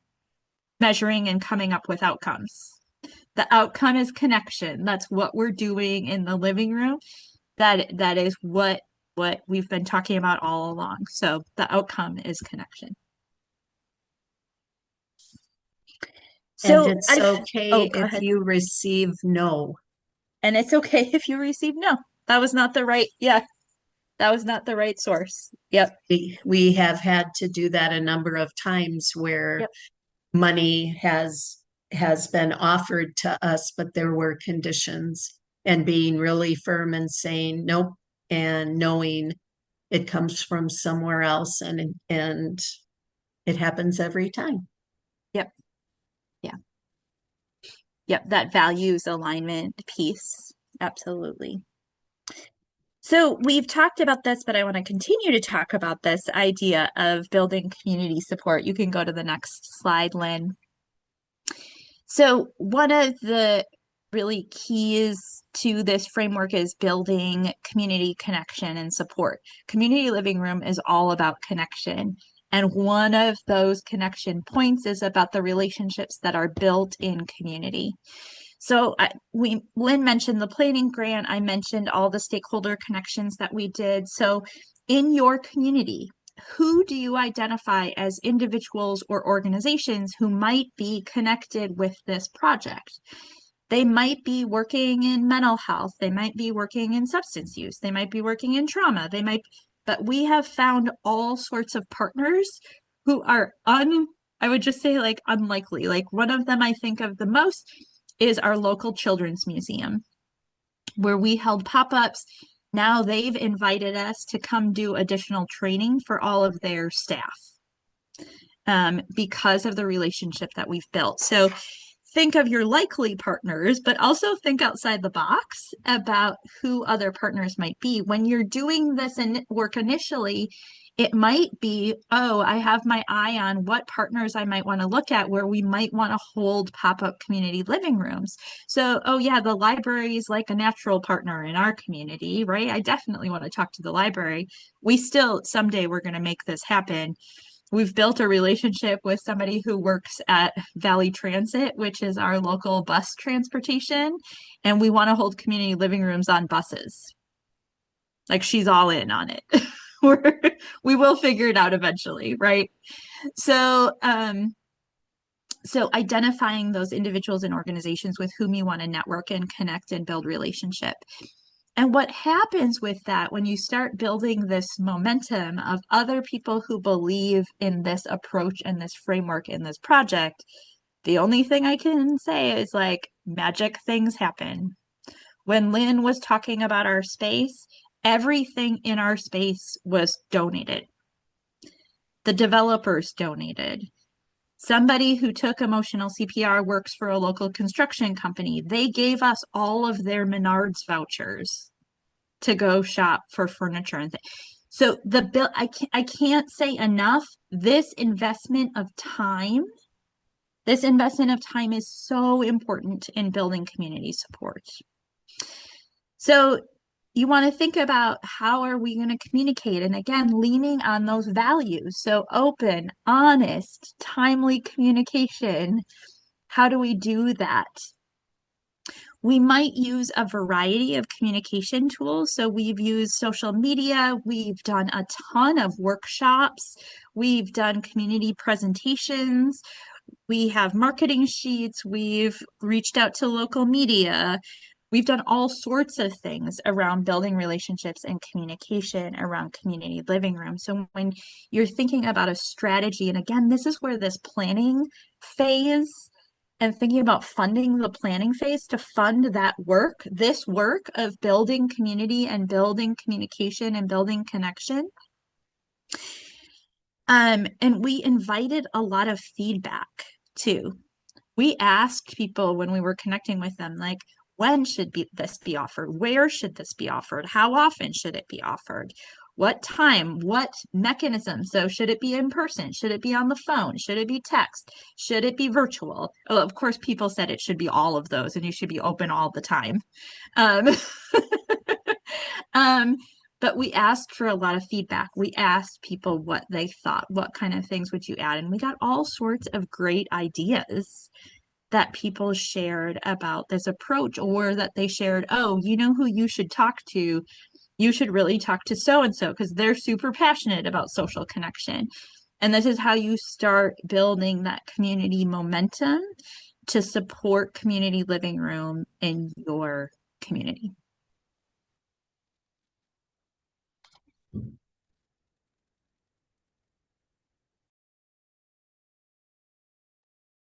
measuring and coming up with outcomes. The outcome is connection. That's what we're doing in the living room. That is what we've been talking about all along. So the outcome is connection. And So it's okay go if ahead. you receive no. And it's okay if you receive no. That was not the right, that was not the right source. Yep. We have had to do that a number of times where Yep. money has been offered to us, but there were conditions, and being really firm and saying nope, and knowing it comes from somewhere else, and it happens every time. Yep. Yeah. Yep. That values alignment piece. Absolutely. So we've talked about this, but I want to continue to talk about this idea of building community support. You can go to the next slide, Lynn. So one of the really keys to this framework is building community connection and support. Community living room is all about connection. And one of those connection points is about the relationships that are built in community. So Lynn mentioned the planning grant. I mentioned all the stakeholder connections that we did. So in your community, who do you identify as individuals or organizations who might be connected with this project? They might be working in mental health. They might be working in substance use. They might be working in trauma. But we have found all sorts of partners who are I would just say like unlikely. Like one of them I think of the most is our local children's museum, where we held pop-ups. Now they've invited us to come do additional training for all of their staff because of the relationship that we've built. So think of your likely partners, but also think outside the box about who other partners might be. When you're doing this work initially, it might be, oh, I have my eye on what partners I might want to look at where we might want to hold pop-up community living rooms. So, oh yeah, the library is like a natural partner in our community, right? I definitely want to talk to the library. Someday we're going to make this happen. We've built a relationship with somebody who works at Valley Transit, which is our local bus transportation, and we want to hold community living rooms on buses. Like she's all in on it. We will figure it out eventually, right? So identifying those individuals and organizations with whom you want to network and connect and build relationship. And what happens with that when you start building this momentum of other people who believe in this approach and this framework in this project, the only thing I can say is like magic things happen. When Lynn was talking about our space, everything in our space was donated. The developers donated. Somebody who took emotional CPR works for a local construction company. They gave us all of their Menards vouchers to go shop for furniture and things. So the bill, I can't say enough. This investment of time is so important in building community support. So you want to think about how are we going to communicate? And again, leaning on those values. So open, honest, timely communication. How do we do that? We might use a variety of communication tools. So we've used social media. We've done a ton of workshops. We've done community presentations. We have marketing sheets. We've reached out to local media. We've done all sorts of things around building relationships and communication around community living rooms. So when you're thinking about a strategy, and again, this is where this planning phase and thinking about funding the planning phase to fund that work, this work of building community and building communication and building connection. And we invited a lot of feedback too. We asked people when we were connecting with them, like, when should this be offered? Where should this be offered? How often should it be offered? What time? What mechanism? So should it be in person? Should it be on the phone? Should it be text? Should it be virtual? Oh, of course, people said it should be all of those and you should be open all the time. but we asked for a lot of feedback. We asked people what they thought, what kind of things would you add? And we got all sorts of great ideas that people shared about this approach, or that they shared, oh, you know who you should talk to? You should really talk to so and so because they're super passionate about social connection. And this is how you start building that community momentum to support community living room in your community.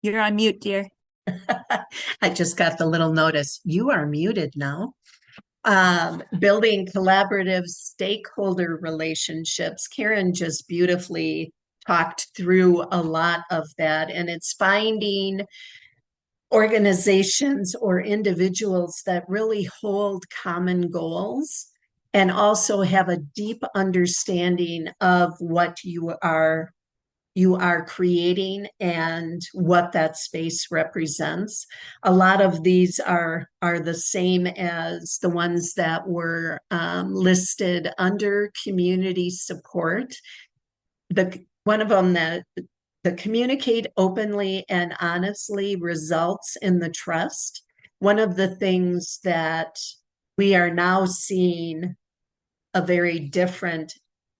You're on mute, dear. I just got the little notice. You are muted now. Building collaborative stakeholder relationships. Karen just beautifully talked through a lot of that, and it's finding organizations or individuals that really hold common goals and also have a deep understanding of what you are creating and what that space represents. A lot of these are the same as the ones that were listed under community support. One of them, that the communicate openly and honestly results in the trust. One of the things that we are now seeing a very different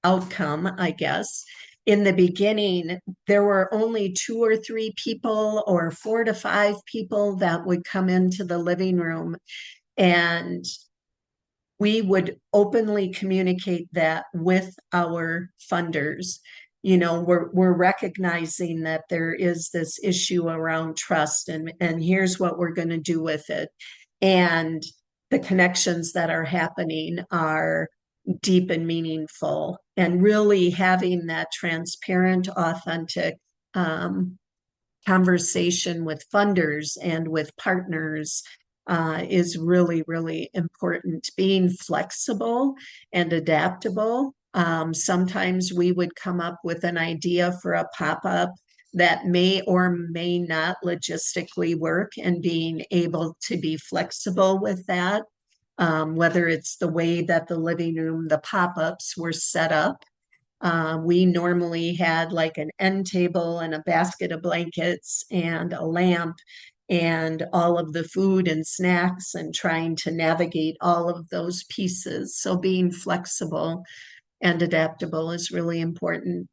outcome, I guess. In the beginning, there were only 2 or 3 people or 4 to 5 people that would come into the living room, and we would openly communicate that with our funders. You know, we're recognizing that there is this issue around trust, and here's what we're going to do with it. And the connections that are happening are deep and meaningful, and really having that transparent, authentic conversation with funders and with partners is really, really important. Being flexible and adaptable. Sometimes we would come up with an idea for a pop-up that may or may not logistically work, and being able to be flexible with that. Whether it's the way that the living room, the pop-ups were set up. We normally had like an end table and a basket of blankets and a lamp and all of the food and snacks, and trying to navigate all of those pieces. So being flexible and adaptable is really important.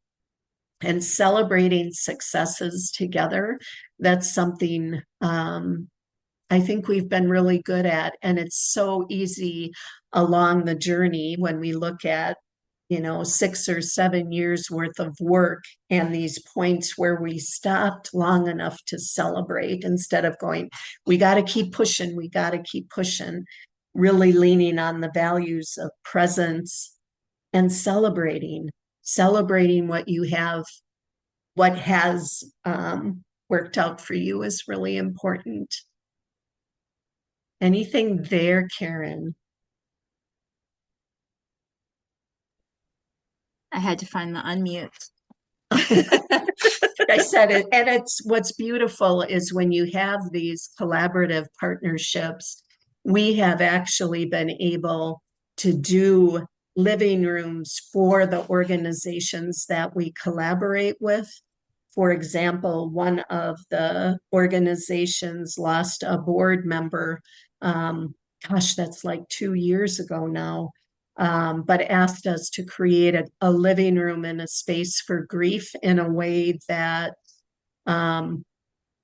And celebrating successes together, that's something I think we've been really good at. And it's so easy along the journey when we look at, 6 or 7 years worth of work, and these points where we stopped long enough to celebrate instead of going, we got to keep pushing, really leaning on the values of presence and celebrating what you have, what has worked out for you is really important. Anything there, Karen? I had to find the unmute. I said it. And it's what's beautiful is when you have these collaborative partnerships, we have actually been able to do living rooms for the organizations that we collaborate with. For example, one of the organizations lost a board member. That's like 2 years ago now. But asked us to create a living room and a space for grief in a way that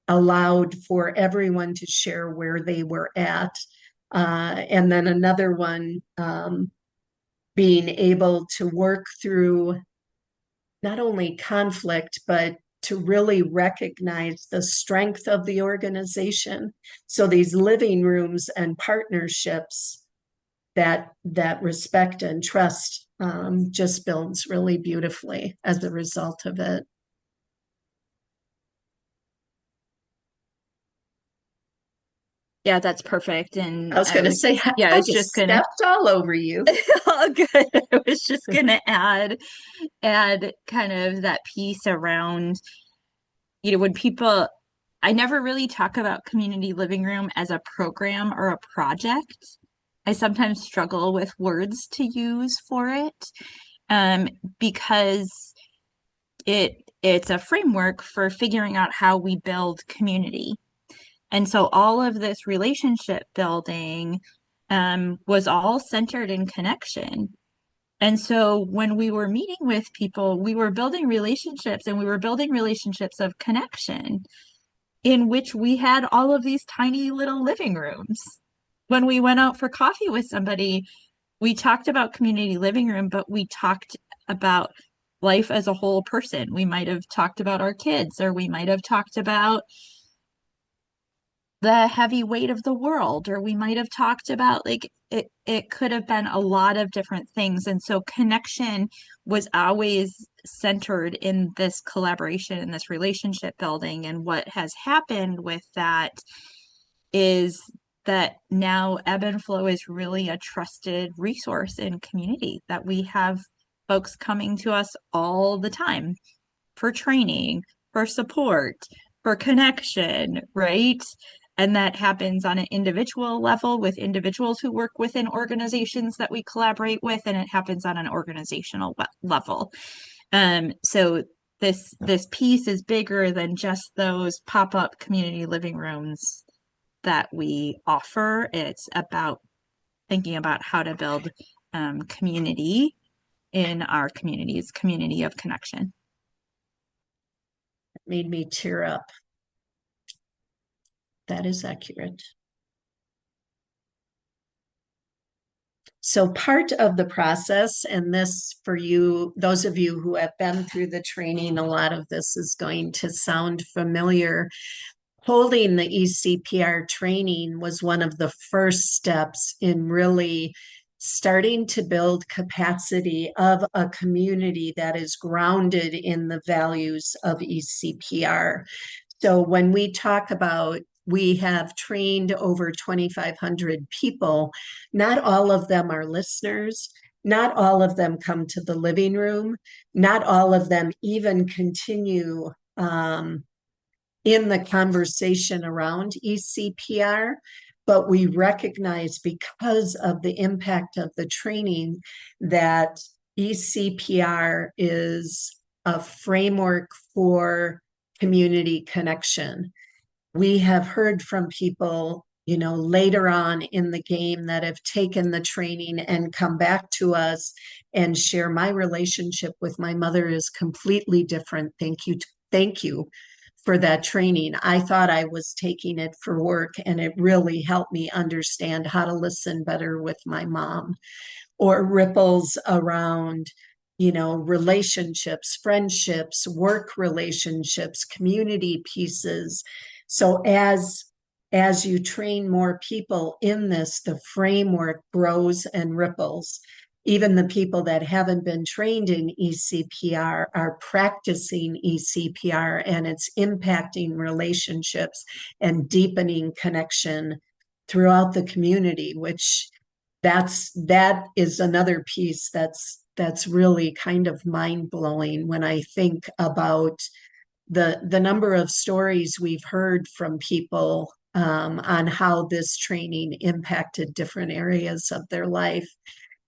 allowed for everyone to share where they were at. And then another one, being able to work through not only conflict, but to really recognize the strength of the organization. So these living rooms and partnerships, that respect and trust just builds really beautifully as a result of it. Yeah, that's perfect. And I was going to say, yeah, I was just stepped all over you. Oh, good. I was just going to add kind of that piece around, when people, I never really talk about community living room as a program or a project. I sometimes struggle with words to use for it, because it's a framework for figuring out how we build community. And so all of this relationship building was all centered in connection. And so when we were meeting with people, we were building relationships, and we were building relationships of connection in which we had all of these tiny little living rooms. When we went out for coffee with somebody, we talked about community living room, but we talked about life as a whole person. We might have talked about our kids, or we might have talked about the heavy weight of the world, or we might have talked about like it could have been a lot of different things. And so connection was always centered in this collaboration and this relationship building. And what has happened with that is that now Ebb and Flow is really a trusted resource in community, that we have folks coming to us all the time for training, for support, for connection, right? And that happens on an individual level with individuals who work within organizations that we collaborate with, and it happens on an organizational level. So this piece is bigger than just those pop-up community living rooms that we offer. It's about thinking about how to build community in our communities, community of connection. It made me tear up. That is accurate. So part of the process, and this for you, those of you who have been through the training, a lot of this is going to sound familiar. Holding the ECPR training was one of the first steps in really starting to build capacity of a community that is grounded in the values of ECPR. So when we talk about we have trained over 2,500 people, not all of them are listeners. Not all of them come to the living room. Not all of them even continue in the conversation around ECPR, but we recognize because of the impact of the training that ECPR is a framework for community connection. We have heard from people, you know, later on in the game that have taken the training and come back to us and share, my relationship with my mother is completely different. Thank you for that training. I thought I was taking it for work, and it really helped me understand how to listen better with my mom. Or ripples around, you know, relationships, friendships, work relationships, community pieces. So as you train more people in this, the framework grows and ripples. Even the people that haven't been trained in ECPR are practicing ECPR, and it's impacting relationships and deepening connection throughout the community, which that is another piece that's really kind of mind-blowing when I think about the number of stories we've heard from people on how this training impacted different areas of their life.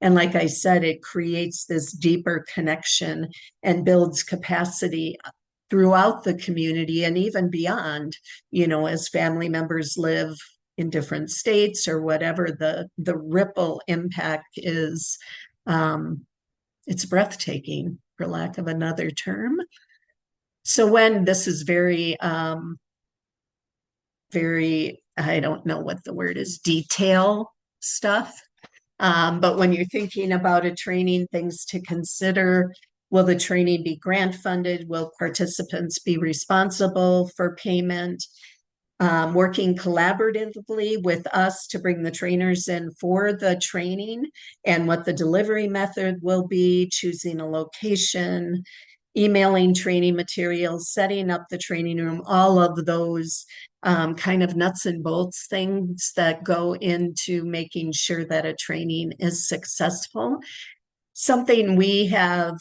And like I said, it creates this deeper connection and builds capacity throughout the community and even beyond, you know, as family members live in different states or whatever, the ripple impact is, it's breathtaking, for lack of another term. So when this is very, I don't know what the word is, detail stuff. But when you're thinking about a training, things to consider: will the training be grant funded? Will participants be responsible for payment? Working collaboratively with us to bring the trainers in for the training, and what the delivery method will be, choosing a location, emailing training materials, setting up the training room, all of those kind of nuts and bolts things that go into making sure that a training is successful. Something we have,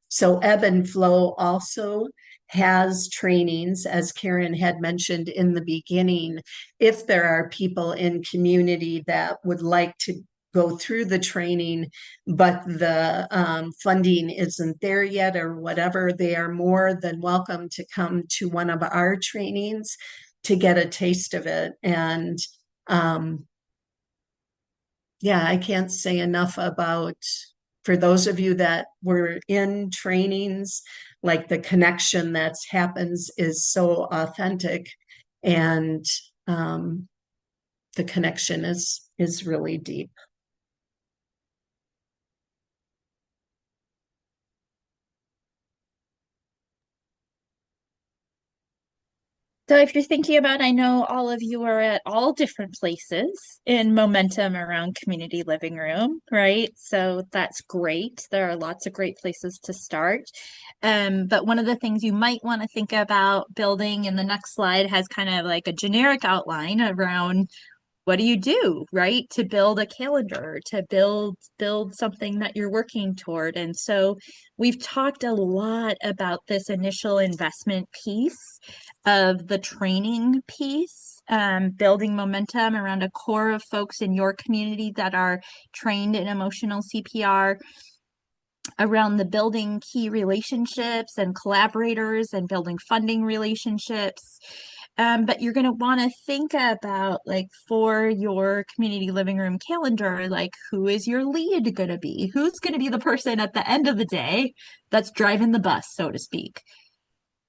so Ebb and Flow also has trainings, as Karen had mentioned in the beginning, if there are people in community that would like to go through the training, but the funding isn't there yet or whatever, they are more than welcome to come to one of our trainings to get a taste of it. And yeah, I can't say enough about, for those of you that were in trainings, like the connection that happens is so authentic, and the connection is really deep. So if you're thinking about, I know all of you are at all different places in momentum around community living room, right? So that's great. There are lots of great places to start. But one of the things you might want to think about building, in the next slide has kind of like a generic outline around what do, right? To build a calendar, to build something that you're working toward. And so we've talked a lot about this initial investment piece of the training piece, building momentum around a core of folks in your community that are trained in emotional CPR, around the building key relationships and collaborators and building funding relationships. But you're going to want to think about, like, for your community living room calendar, like, who is your lead going to be? Who's going to be the person at the end of the day that's driving the bus, so to speak?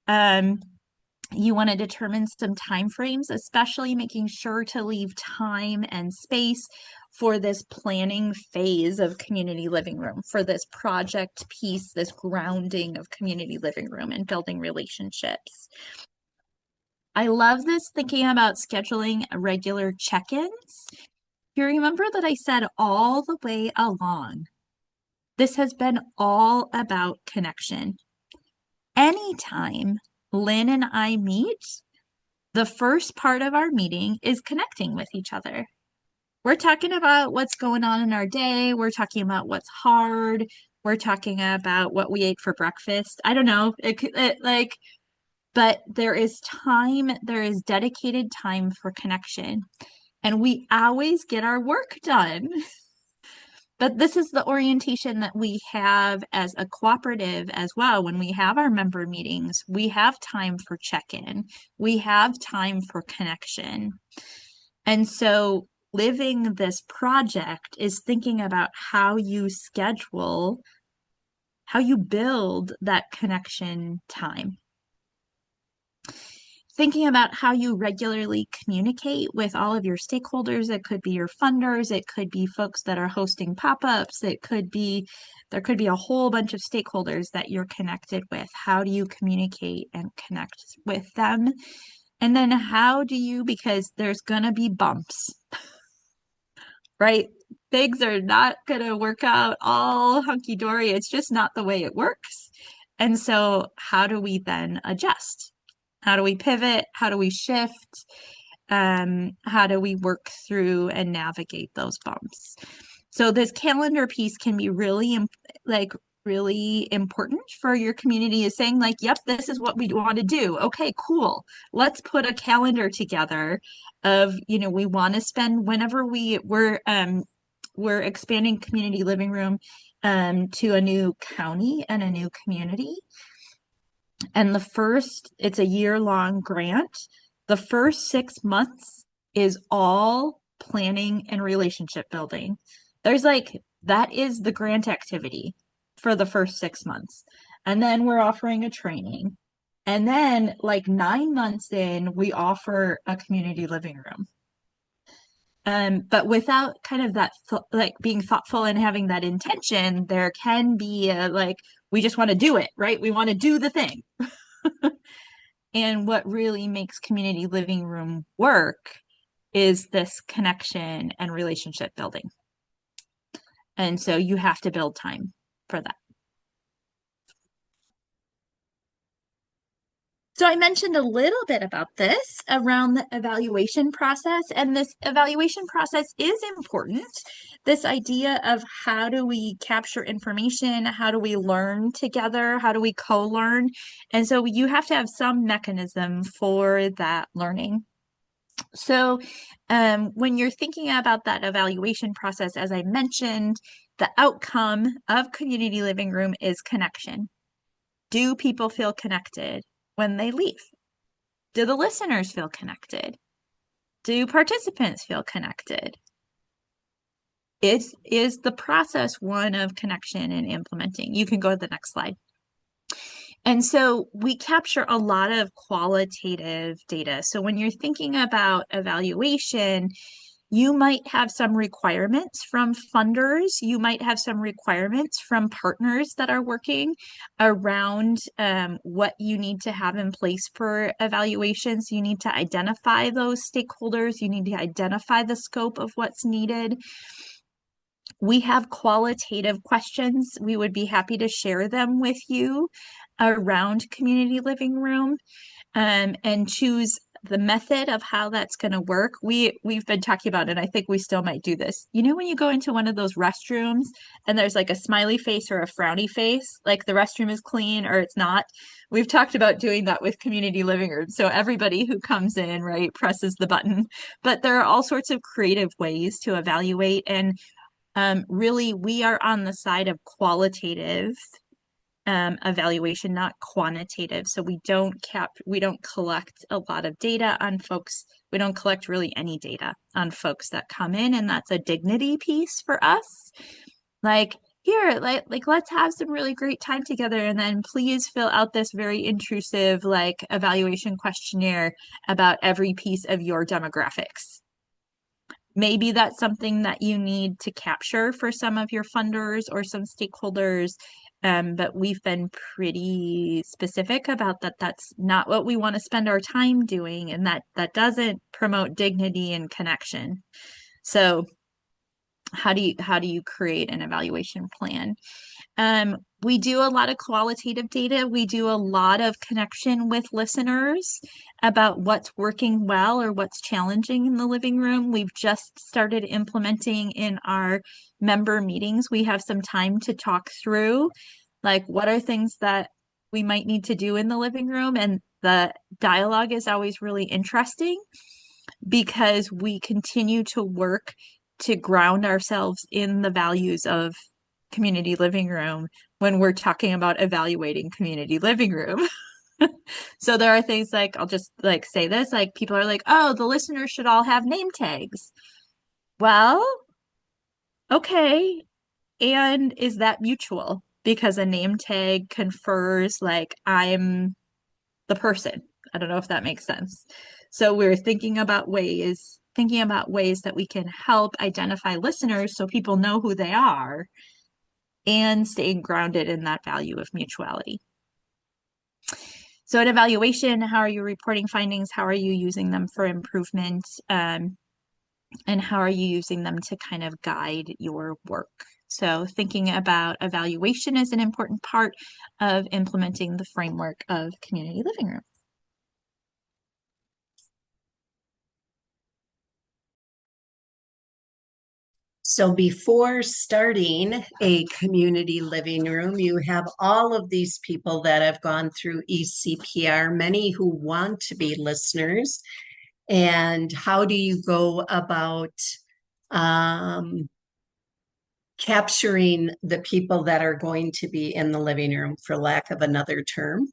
You want to determine some time frames, especially making sure to leave time and space for this planning phase of community living room, for this project piece, this grounding of community living room and building relationships. I love this, thinking about scheduling regular check-ins. You remember that I said all the way along, this has been all about connection. Anytime Lynn and I meet, the first part of our meeting is connecting with each other. We're talking about what's going on in our day. We're talking about what's hard. We're talking about what we ate for breakfast. I don't know. But there is time, there is dedicated time for connection. And we always get our work done. But this is the orientation that we have as a cooperative as well. When we have our member meetings, we have time for check-in. We have time for connection. And so living this project is thinking about how you schedule, how you build that connection time. Thinking about how you regularly communicate with all of your stakeholders. It could be your funders, it could be folks that are hosting pop-ups, there could be a whole bunch of stakeholders that you're connected with. How do you communicate and connect with them? And then how do you, because there's gonna be bumps, right? Things are not gonna work out all hunky-dory. It's just not the way it works. And so how do we then adjust? How do we pivot? How do we shift? How do we work through and navigate those bumps? So this calendar piece can be really really important for your community, is saying, like, yep, this is what we want to do. Okay, cool. Let's put a calendar together of, we want to spend, whenever we're expanding community living room to a new county and a new community. And it's a year-long grant. The first 6 months is all planning and relationship building. That is the grant activity for the first 6 months. And then we're offering a training. And then, like, 9 months in, we offer a community living room. But without kind of that, being thoughtful and having that intention, there can be we just want to do it, right? We want to do the thing. And what really makes community living room work is this connection and relationship building. And so you have to build time for that. So I mentioned a little bit about this around the evaluation process, and this evaluation process is important. This idea of how do we capture information, how do we learn together, how do we co-learn? And so you have to have some mechanism for that learning. So when you're thinking about that evaluation process, as I mentioned, the outcome of community living room is connection. Do people feel connected when they leave? Do the listeners feel connected? Do participants feel connected? Is the process one of connection and implementing? You can go to the next slide. And so we capture a lot of qualitative data. So when you're thinking about evaluation, you might have some requirements from funders. You might have some requirements from partners that are working around what you need to have in place for evaluations. You need to identify those stakeholders. You need to identify the scope of what's needed. We have qualitative questions. We would be happy to share them with you around community living room, and choose the method of how that's going to work. We've been talking about it. I think we still might do this. You know, when you go into one of those restrooms and there's like a smiley face or a frowny face, like the restroom is clean or it's not. We've talked about doing that with community living rooms. So everybody who comes in, right, presses the button. But there are all sorts of creative ways to evaluate. And really, we are on the side of qualitative evaluation, not quantitative. So we don't collect a lot of data on folks. We don't collect really any data on folks that come in, and that's a dignity piece for us. Like, here, like let's have some really great time together, and then please fill out this very intrusive like evaluation questionnaire about every piece of your demographics. Maybe that's something that you need to capture for some of your funders or some stakeholders. But we've been pretty specific about that. That's not what we want to spend our time doing, and that doesn't promote dignity and connection. So how do you create an evaluation plan? We do a lot of qualitative data. We do a lot of connection with listeners about what's working well or what's challenging in the living room. We've just started implementing in our member meetings. We have some time to talk through, like, what are things that we might need to do in the living room. And the dialogue is always really interesting because we continue to work to ground ourselves in the values of community living room when we're talking about evaluating community living room. So there are things like, I'll just like say this, like people are like, oh, the listeners should all have name tags. Well, okay. And is that mutual? Because a name tag confers like I'm the person. I don't know if that makes sense. So we're thinking about ways that we can help identify listeners so people know who they are and staying grounded in that value of mutuality. So at evaluation, how are you reporting findings? How are you using them for improvement? And how are you using them to kind of guide your work? So thinking about evaluation is an important part of implementing the framework of community living room. So before starting a community living room, you have all of these people that have gone through ECPR, many who want to be listeners. And how do you go about capturing the people that are going to be in the living room, for lack of another term?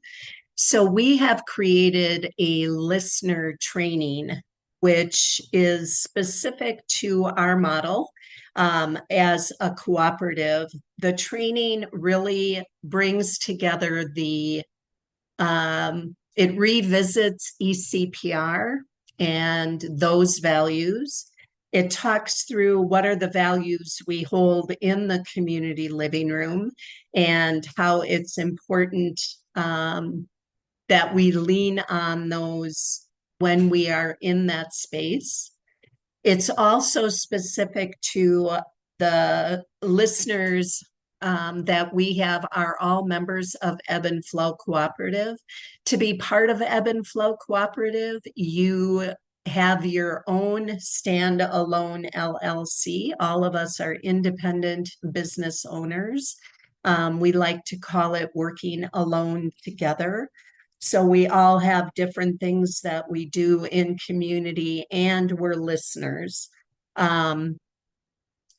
So we have created a listener training, which is specific to our model as a cooperative. The training really brings together it revisits ECPR and those values. It talks through what are the values we hold in the community living room and how it's important that we lean on those when we are in that space. It's also specific to the listeners' that we have are all members of Ebb Flow Cooperative. To be part of Ebb Flow Cooperative, you have your own standalone LLC. All of us are independent business owners. We like to call it working alone together. So we all have different things that we do in community, and we're listeners.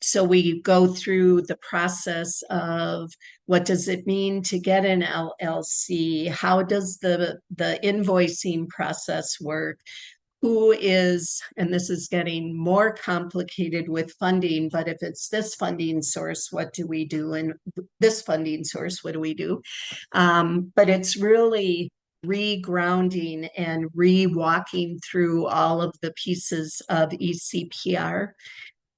So we go through the process of what does it mean to get an LLC? How does the invoicing process work? Who is, and this is getting more complicated with funding, but if it's this funding source, what do we do? And this funding source, what do we do? But it's really re-grounding and re-walking through all of the pieces of ECPR.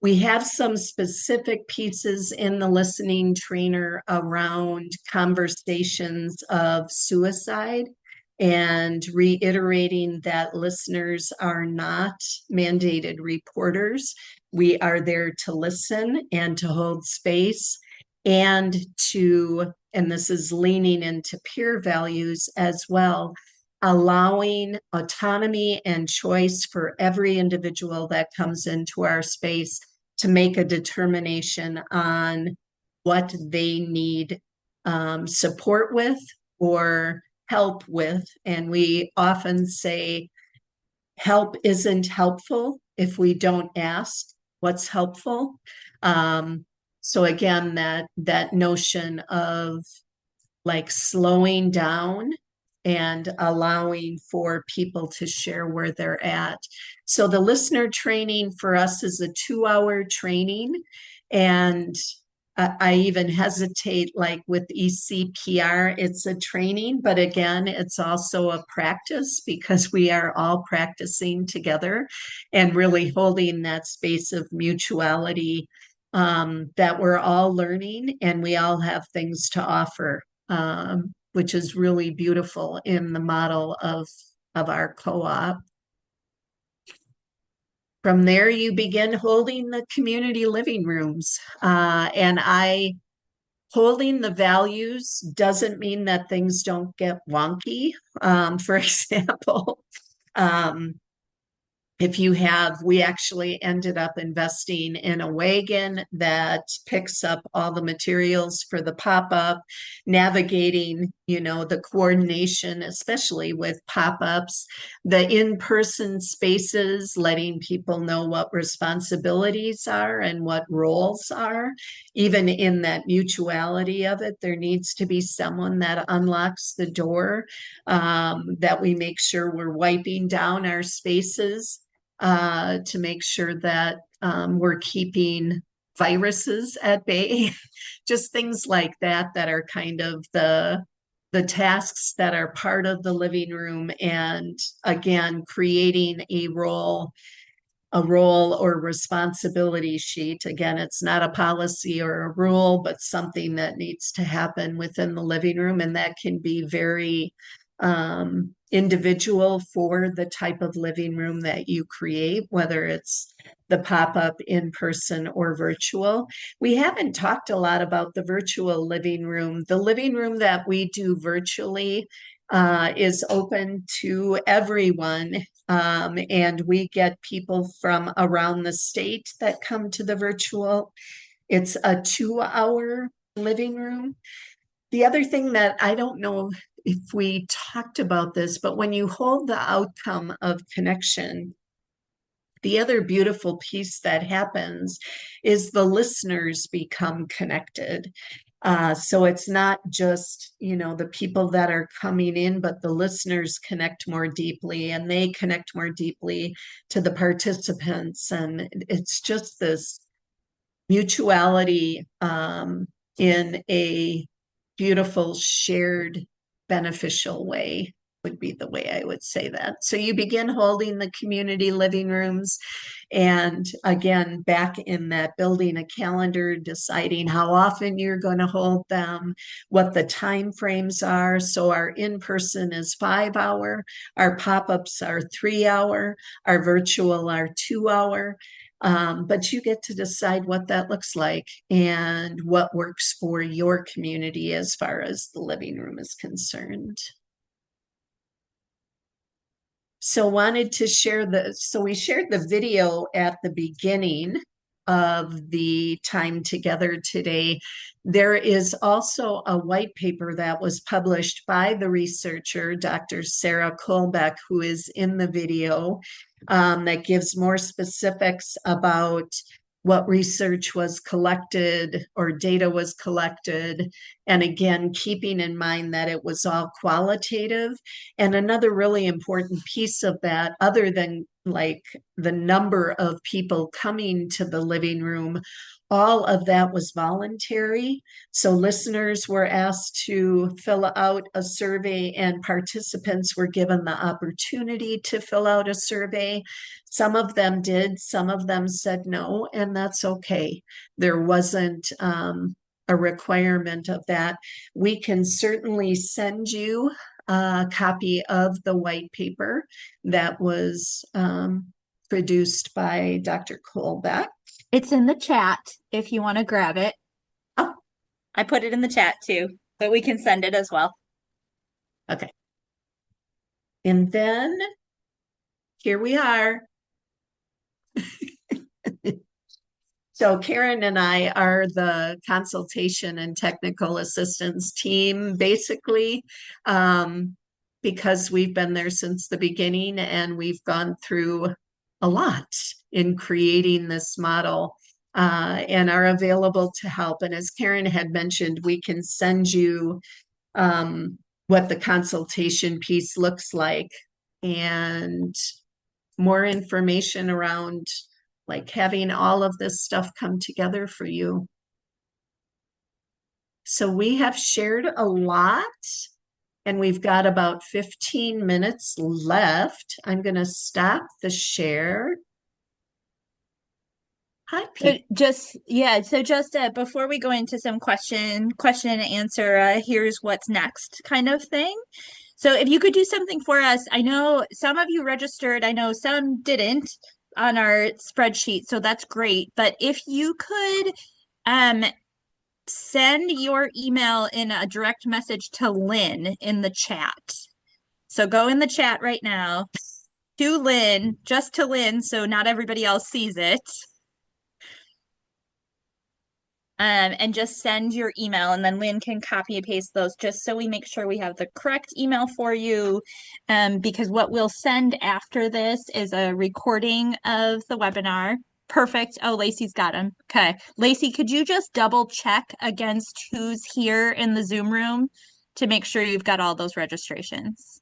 We have some specific pieces in the listening trainer around conversations of suicide and reiterating that listeners are not mandated reporters. We are there to listen and to hold space and to, and this is leaning into peer values as well, allowing autonomy and choice for every individual that comes into our space to make a determination on what they need support with or help with. And we often say help isn't helpful if we don't ask what's helpful. So again, that notion of like slowing down and allowing for people to share where they're at. So the listener training for us is a 2-hour training. And I even hesitate, like with ECPR, it's a training, but again, it's also a practice because we are all practicing together and really holding that space of mutuality, that we're all learning and we all have things to offer. Which is really beautiful in the model of our co-op. From there, you begin holding the community living rooms. And holding the values doesn't mean that things don't get wonky. For example, if you have, we actually ended up investing in a wagon that picks up all the materials for the pop-up, navigating, the coordination, especially with pop-ups, the in-person spaces, letting people know what responsibilities are and what roles are. Even in that mutuality of it, there needs to be someone that unlocks the door, that we make sure we're wiping down our spaces, to make sure that we're keeping viruses at bay. Just things like that are kind of the tasks that are part of the living room. And again, creating a role or responsibility sheet. Again, it's not a policy or a rule, but something that needs to happen within the living room. And that can be very individual for the type of living room that you create, whether it's the pop-up, in person, or virtual. We haven't talked a lot about the virtual living room. The living room that we do virtually is open to everyone. And we get people from around the state that come to the virtual. It's a 2-hour living room. The other thing that I don't know if we talked about this, but when you hold the outcome of connection, the other beautiful piece that happens is the listeners become connected. So it's not just, the people that are coming in, but the listeners connect more deeply and they connect more deeply to the participants. And it's just this mutuality in a beautiful, shared, beneficial way would be the way I would say that. So you begin holding the community living rooms, and again, back in that building a calendar, deciding how often you're going to hold them, what the time frames are. So our in-person is 5-hour, our pop-ups are 3-hour, our virtual are 2-hour. But you get to decide what that looks like and what works for your community as far as the living room is concerned. So wanted to share so we shared the video at the beginning of the time together today. There is also a white paper that was published by the researcher, Dr. Sarah Kolbeck, who is in the video, that gives more specifics about what research was collected or data was collected. And again, keeping in mind that it was all qualitative. And another really important piece of that, other than like the number of people coming to the living room, all of that was voluntary. So listeners were asked to fill out a survey and participants were given the opportunity to fill out a survey. Some of them did, some of them said no, and that's okay. There wasn't a requirement of that. We can certainly send you a copy of the white paper that was produced by Dr. Kolbeck. It's in the chat if you want to grab it. Oh, I put it in the chat too, but we can send it as well. okay. And then here we are. So Karen and I are the consultation and technical assistance team, basically, because we've been there since the beginning and we've gone through a lot in creating this model and are available to help. And as Karen had mentioned, we can send you what the consultation piece looks like and more information around like having all of this stuff come together for you. So we have shared a lot and we've got about 15 minutes left. I'm going to stop the share. Hi, Pete. So just before we go into some question and answer, here's what's next kind of thing. So if you could do something for us, I know some of you registered, I know some didn't on our spreadsheet, so that's great. But if you could send your email in a direct message to Lynn in the chat. So go in the chat right now to Lynn, just to Lynn, so not everybody else sees it. And just send your email, and then Lynn can copy and paste those just so we make sure we have the correct email for you. Because what we'll send after this is a recording of the webinar. Perfect. Oh, Lacey's got them. Okay. Lacey, could you just double check against who's here in the Zoom room to make sure you've got all those registrations?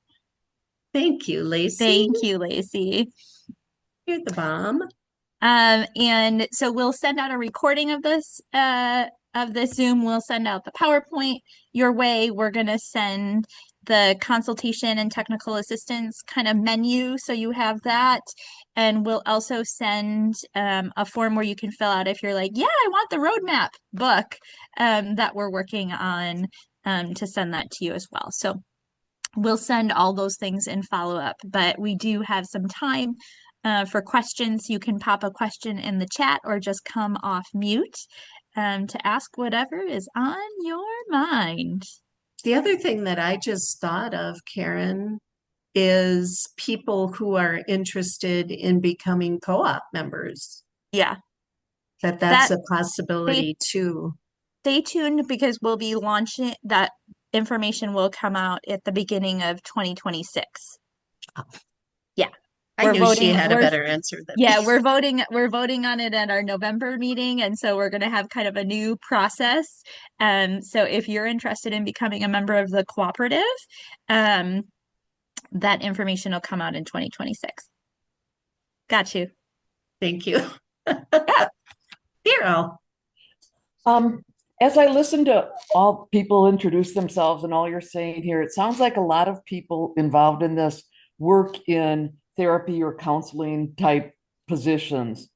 Thank you, Lacey. Thank you, Lacey. You're the bomb. And so we'll send out a recording of this Zoom. We'll send out the PowerPoint your way. We're going to send the consultation and technical assistance kind of menu, so you have that. And we'll also send a form where you can fill out if you're like, yeah, I want the roadmap book that we're working on to send that to you as well. So we'll send all those things in follow-up, but we do have some time for questions. You can pop a question in the chat or just come off mute to ask whatever is on your mind. The other thing that I just thought of, Karen, is people who are interested in becoming co-op members. Yeah. That's a possibility too. Stay tuned because we'll be launching that information will come out at the beginning of 2026. Oh. Yeah. I knew she had a better answer than me. We're voting on it at our November meeting, and so we're going to have kind of a new process. So if you're interested in becoming a member of the cooperative, that information will come out in 2026. Got you. Thank you. Hero. As I listen to all people introduce themselves and all you're saying here, it sounds like a lot of people involved in this work in therapy or counseling type positions.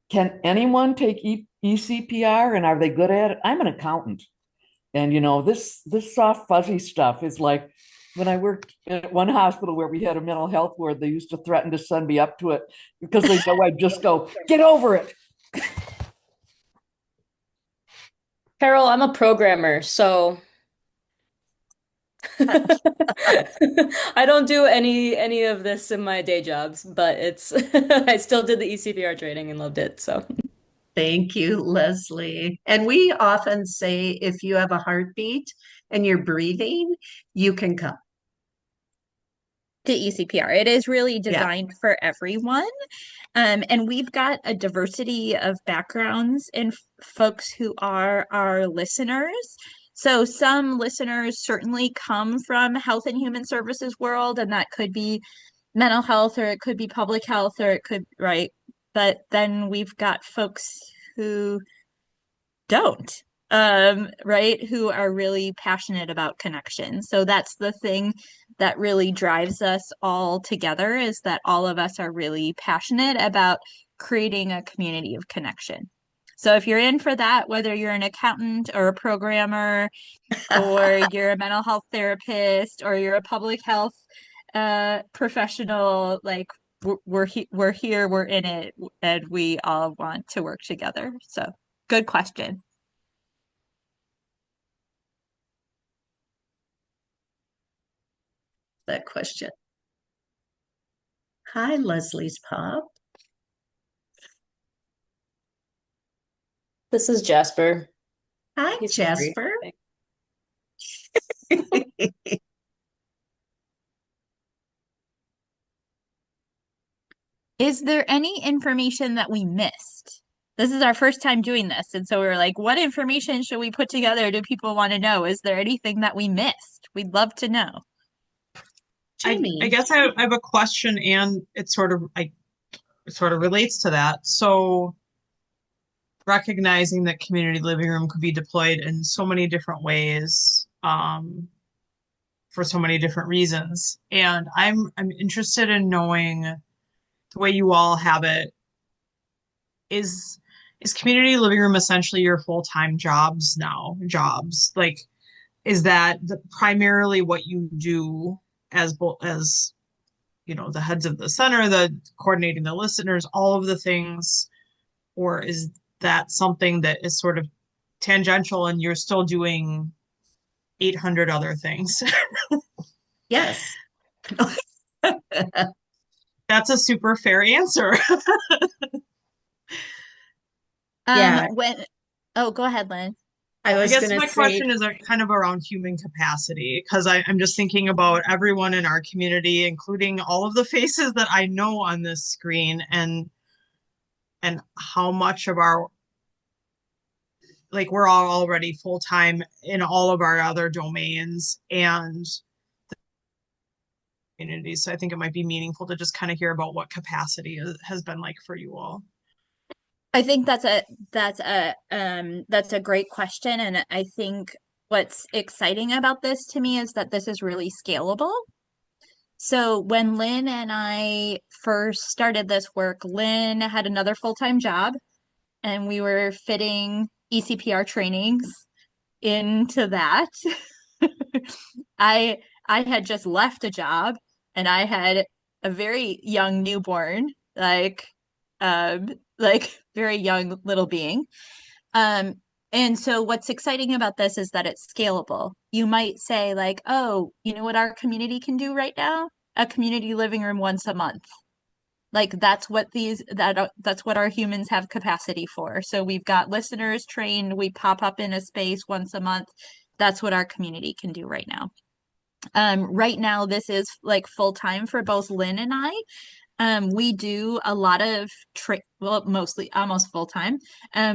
Can anyone take ECPR and are they good at it? I'm an accountant. And you know, this soft fuzzy stuff is like, when I worked at one hospital where we had a mental health ward, they used to threaten to send me up to it because they know I'd just go, get over it. Carol, I'm a programmer, so I don't do any of this in my day jobs, but it's I still did the ECPR training and loved it. So Thank you, Leslie. And we often say if you have a heartbeat and you're breathing, you can come. To ECPR. It is really Yeah. designed for everyone. And we've got a diversity of backgrounds in folks who are our listeners. So some listeners certainly come from health and human services world, and that could be mental health, or it could be public health, or it could, right? But then we've got folks who don't, right? Who are really passionate about connection. So that's the thing that really drives us all together, is that all of us are really passionate about creating a community of connection. So if you're in for that, whether you're an accountant or a programmer, or you're a mental health therapist, or you're a public health professional, like we're here, we're in it, and we all want to work together. So good question. That question. Hi, Leslie's Pop. this is Jasper. Hi, He's Jasper. hungry. Is there any information that we missed? This is our first time doing this, and so we were like, what information should we put together? Do people want to know? Is there anything that we missed? We'd love to know. Jamie. I guess I have a question, and it sort of relates to that. So recognizing that community living room could be deployed in so many different ways, for so many different reasons. And I'm interested in knowing the way you all have it. Is community living room essentially your full-time jobs now? Like, is that primarily what you do as the heads of the center, the coordinating the listeners, all of the things, or is that something that is sort of tangential and you're still doing 800 other things? Yes. That's a super fair answer. Yeah. Go ahead, Lynn. I guess my question is kind of around human capacity, because I'm just thinking about everyone in our community, including all of the faces that I know on this screen, and how much of our, like, we're all already full-time in all of our other domains and the community. So I think it might be meaningful to just kind of hear about what capacity has been like for you all. I think that's a great question, and I think what's exciting about this to me is that this is really scalable. So when Lynn and I first started this work, Lynn had another full-time job, and we were fitting ECPR trainings into that. I had just left a job, and I had a very young newborn, like very young little being. And so what's exciting about this is that it's scalable. You might say, like, oh, you know what our community can do right now? A community living room once a month. Like that's what that's what our humans have capacity for. So we've got listeners trained, we pop up in a space once a month. That's what our community can do right now. Right now, this is like full time for both Lynn and I. We do a lot of mostly almost full time.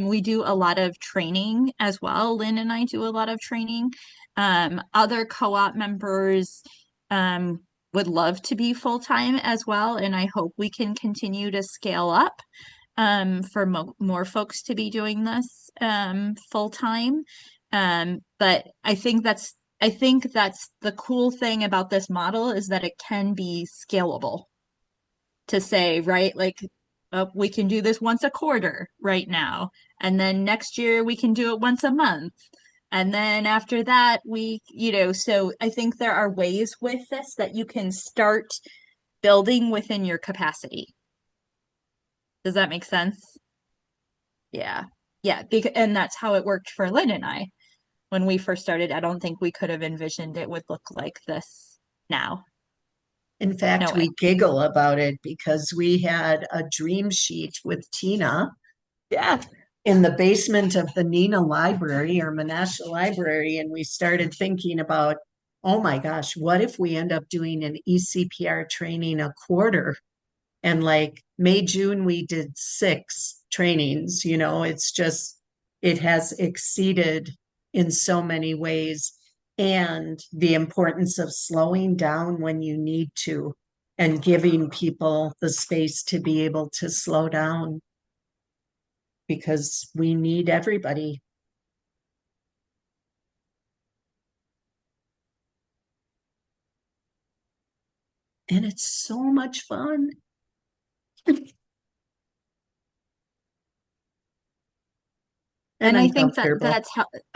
We do a lot of training as well. Lynn and I do a lot of training. Other co-op members would love to be full time as well, and I hope we can continue to scale up for more folks to be doing this full time. But I think that's the cool thing about this model, is that it can be scalable. To say, right, like we can do this once a quarter right now, and then next year we can do it once a month, And then after that, so I think there are ways with this that you can start building within your capacity. Does that make sense? Yeah. Yeah. And that's how it worked for Lynn and I. When we first started, I don't think we could have envisioned it would look like this now. In fact, No way. we giggle about it because we had a dream sheet with Tina Yeah. in the basement of the Nina Library or Menasha Library, and we started thinking about, oh my gosh, what if we end up doing an ECPR training a quarter? And like May, June, we did 6 trainings. It's just, it has exceeded in so many ways. And the importance of slowing down when you need to and giving people the space to be able to slow down because we need everybody. And it's so much fun. And I'm I think comfortable.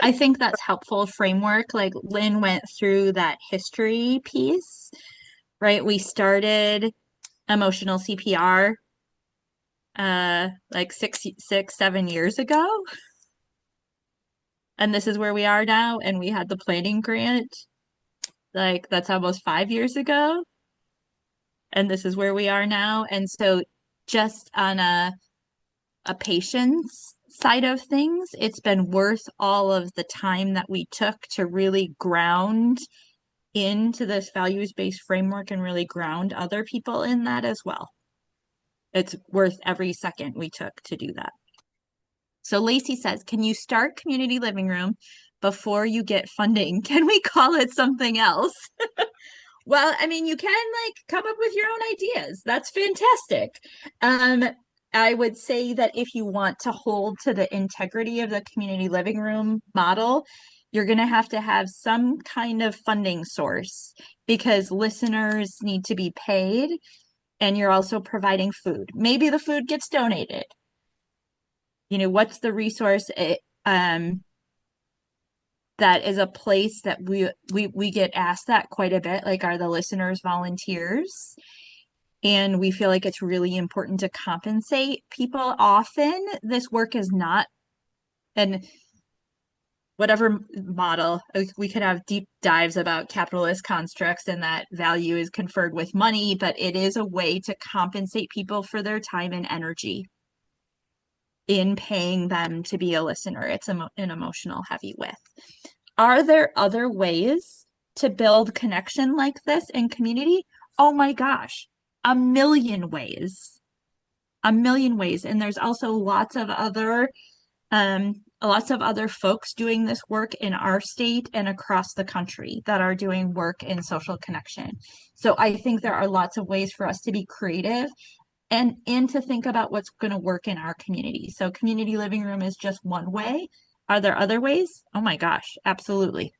I think that's helpful framework. Like Lynn went through that history piece, right? We started emotional CPR like 7 years ago. And this is where we are now. And we had the planning grant, like that's almost 5 years ago. And this is where we are now. And so just on a patient's side of things, it's been worth all of the time that we took to really ground into this values-based framework and really ground other people in that as well. It's worth every second we took to do that. So Lacey says, can you start community living room before you get funding? Can we call it something else? Well, I mean, you can like come up with your own ideas. That's fantastic. I would say that if you want to hold to the integrity of the community living room model, you're going to have some kind of funding source because listeners need to be paid and you're also providing food. Maybe the food gets donated. What's the resource? That is a place that we get asked that quite a bit, like, are the listeners volunteers? And we feel like it's really important to compensate people. Often this work is not, and whatever model, we could have deep dives about capitalist constructs and that value is conferred with money, but it is a way to compensate people for their time and energy in paying them to be a listener. It's an emotional heavy lift. Are there other ways to build connection like this in community? Oh my gosh, a million ways. A million ways. And there's also lots of other folks doing this work in our state and across the country that are doing work in social connection. So I think there are lots of ways for us to be creative and to think about what's going to work in our community. So community living room is just one way. Are there other ways? Oh my gosh, absolutely.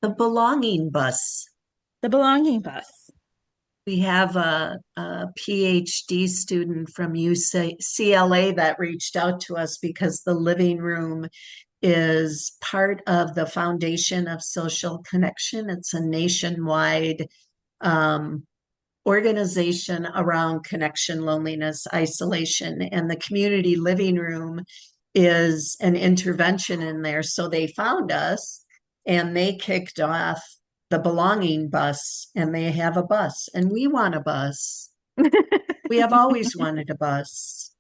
The belonging bus. The belonging bus. We have a PhD student from UCLA that reached out to us because the living room is part of the Foundation of Social Connection. It's a nationwide organization around connection, loneliness, isolation, and the community living room is an intervention in there. So they found us and they kicked off the belonging bus, and they have a bus, and we want a bus. We have always wanted a bus.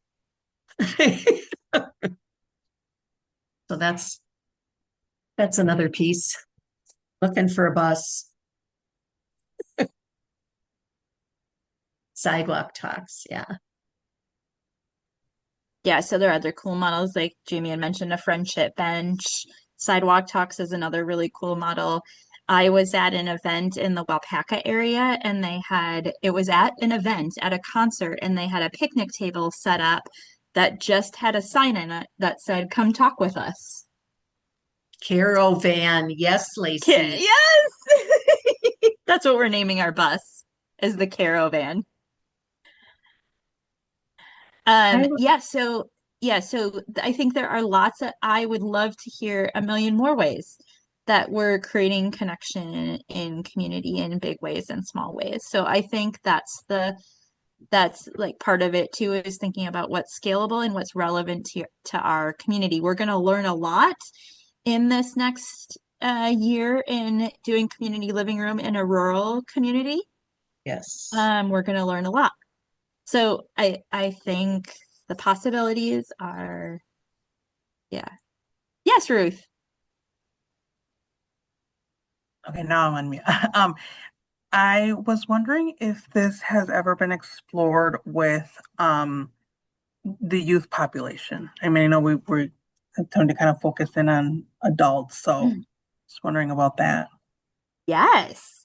So that's another piece. Looking for a bus. Sidewalk talks, yeah. Yeah, so there are other cool models, like Jamie had mentioned, a friendship bench. Sidewalk talks is another really cool model. I was at an event in the Wapaka area, and it was at an event at a concert, and they had a picnic table set up that just had a sign in it that said, come talk with us. Caravan, yes, Lacey. Yes! That's what we're naming our bus, is the Caravan. Yeah, so yeah, so I think there are lots of, I would love to hear a million more ways that we're creating connection in community in big ways and small ways. So I think that's like part of it too, is thinking about what's scalable and what's relevant to our community. We're going to learn a lot in this next year in doing community living room in a rural community. Yes. We're going to learn a lot. So I think the possibilities are, yeah. Yes, Ruth. Okay, now I'm on mute. I was wondering if this has ever been explored with the youth population. I mean, I know we're trying to kind of focus in on adults, so just wondering about that. Yes.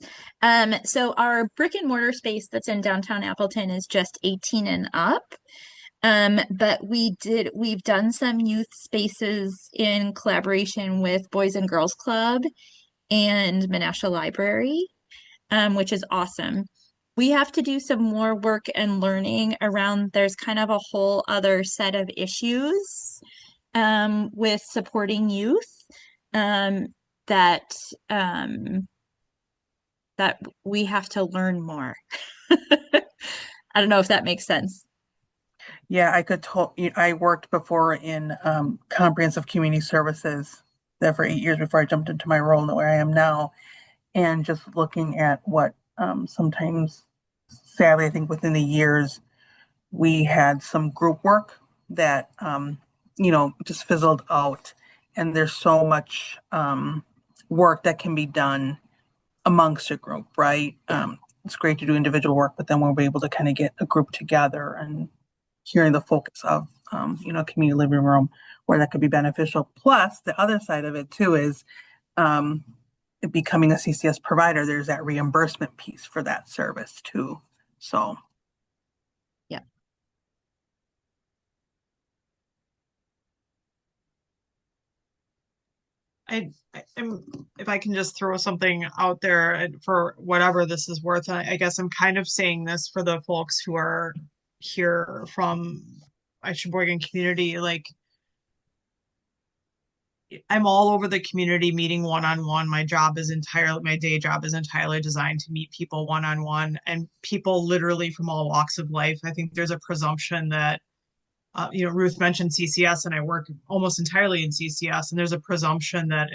So our brick and mortar space that's in downtown Appleton is just 18 and up. But we've done some youth spaces in collaboration with Boys and Girls Club and Menasha Library, which is awesome. We have to do some more work and learning around, there's kind of a whole other set of issues with supporting youth um, that that we have to learn more. I don't know if that makes sense. Yeah, I worked before in comprehensive community services there for 8 years before I jumped into my role where I am now. And just looking at what sometimes, sadly, I think within the years, we had some group work that, just fizzled out. And there's so much work that can be done amongst a group, right? It's great to do individual work, but then we'll be able to kind of get a group together and hearing the focus of, community living room where that could be beneficial. Plus, the other side of it too is um, becoming a CCS provider. There's that reimbursement piece for that service too. So, Yeah. If I can just throw something out there for whatever this is worth, I guess I'm kind of saying this for the folks who are here from Sheboygan community. Like, I'm all over the community meeting one-on-one. My day job is entirely designed to meet people one-on-one and people literally from all walks of life. I think there's a presumption that Ruth mentioned CCS, and I work almost entirely in CCS, and there's a presumption that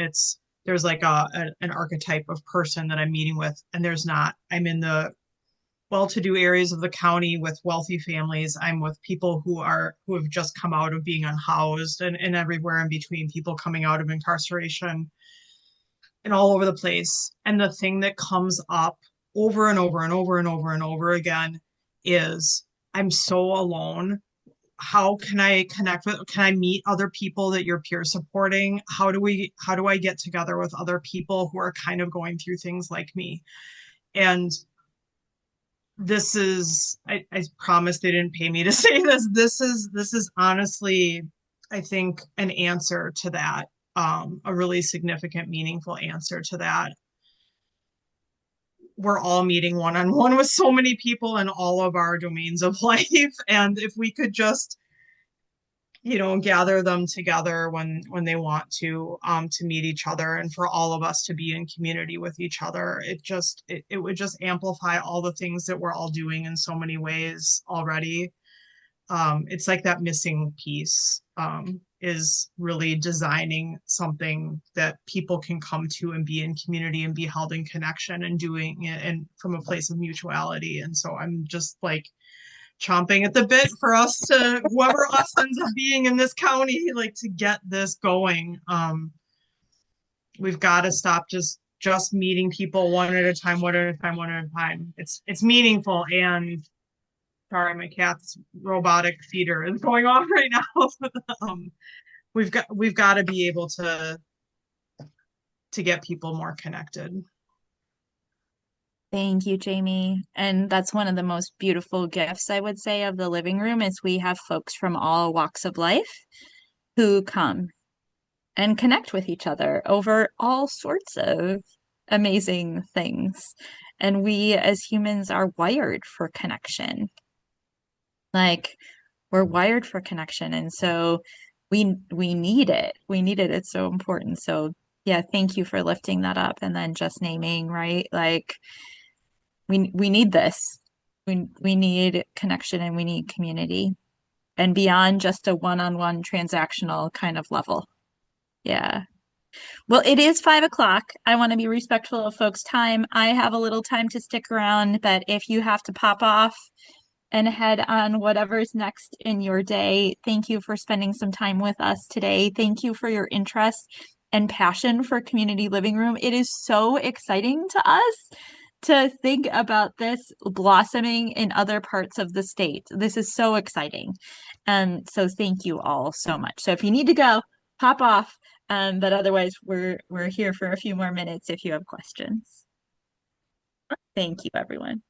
there's like an archetype of person that I'm meeting with, and there's not. I'm in the well-to-do areas of the county with wealthy families. I'm with people who have just come out of being unhoused, and everywhere in between, people coming out of incarceration and all over the place. And the thing that comes up over and over and over and over and over again is, I'm so alone. How can I can I meet other people that you're peer supporting? How do I get together with other people who are kind of going through things like me? And I promise they didn't pay me to say this. This is honestly, I think, an answer to that, a really significant, meaningful answer to that. We're all meeting one-on-one with so many people in all of our domains of life. And if we could just gather them together when they want to meet each other, and for all of us to be in community with each other, it would just amplify all the things that we're all doing in so many ways already. It's like that missing piece is really designing something that people can come to and be in community and be held in connection and doing it and from a place of mutuality. And so I'm just like chomping at the bit for us to, whoever us ends up being in this county, like, to get this going. We've got to stop just meeting people one at a time. It's meaningful. And sorry, my cat's robotic feeder is going off right now. We've got to be able to get people more connected. Thank you, Jamie. And that's one of the most beautiful gifts, I would say, of the living room is we have folks from all walks of life who come and connect with each other over all sorts of amazing things. And we as humans are wired for connection. Like, we're wired for connection. And so we need it. We need it. It's so important. So yeah, thank you for lifting that up and then just naming, right? Like we need this. We need connection and we need community and beyond just a one-on-one transactional kind of level. Yeah. Well, it is 5 o'clock. I want to be respectful of folks' time. I have a little time to stick around, but if you have to pop off and head on whatever's next in your day, thank you for spending some time with us today. Thank you for your interest and passion for Community Living Room. It is so exciting to us to think about this blossoming in other parts of the state. This is so exciting. So thank you all so much. So if you need to go, pop off. But otherwise, we're here for a few more minutes if you have questions. Thank you, everyone.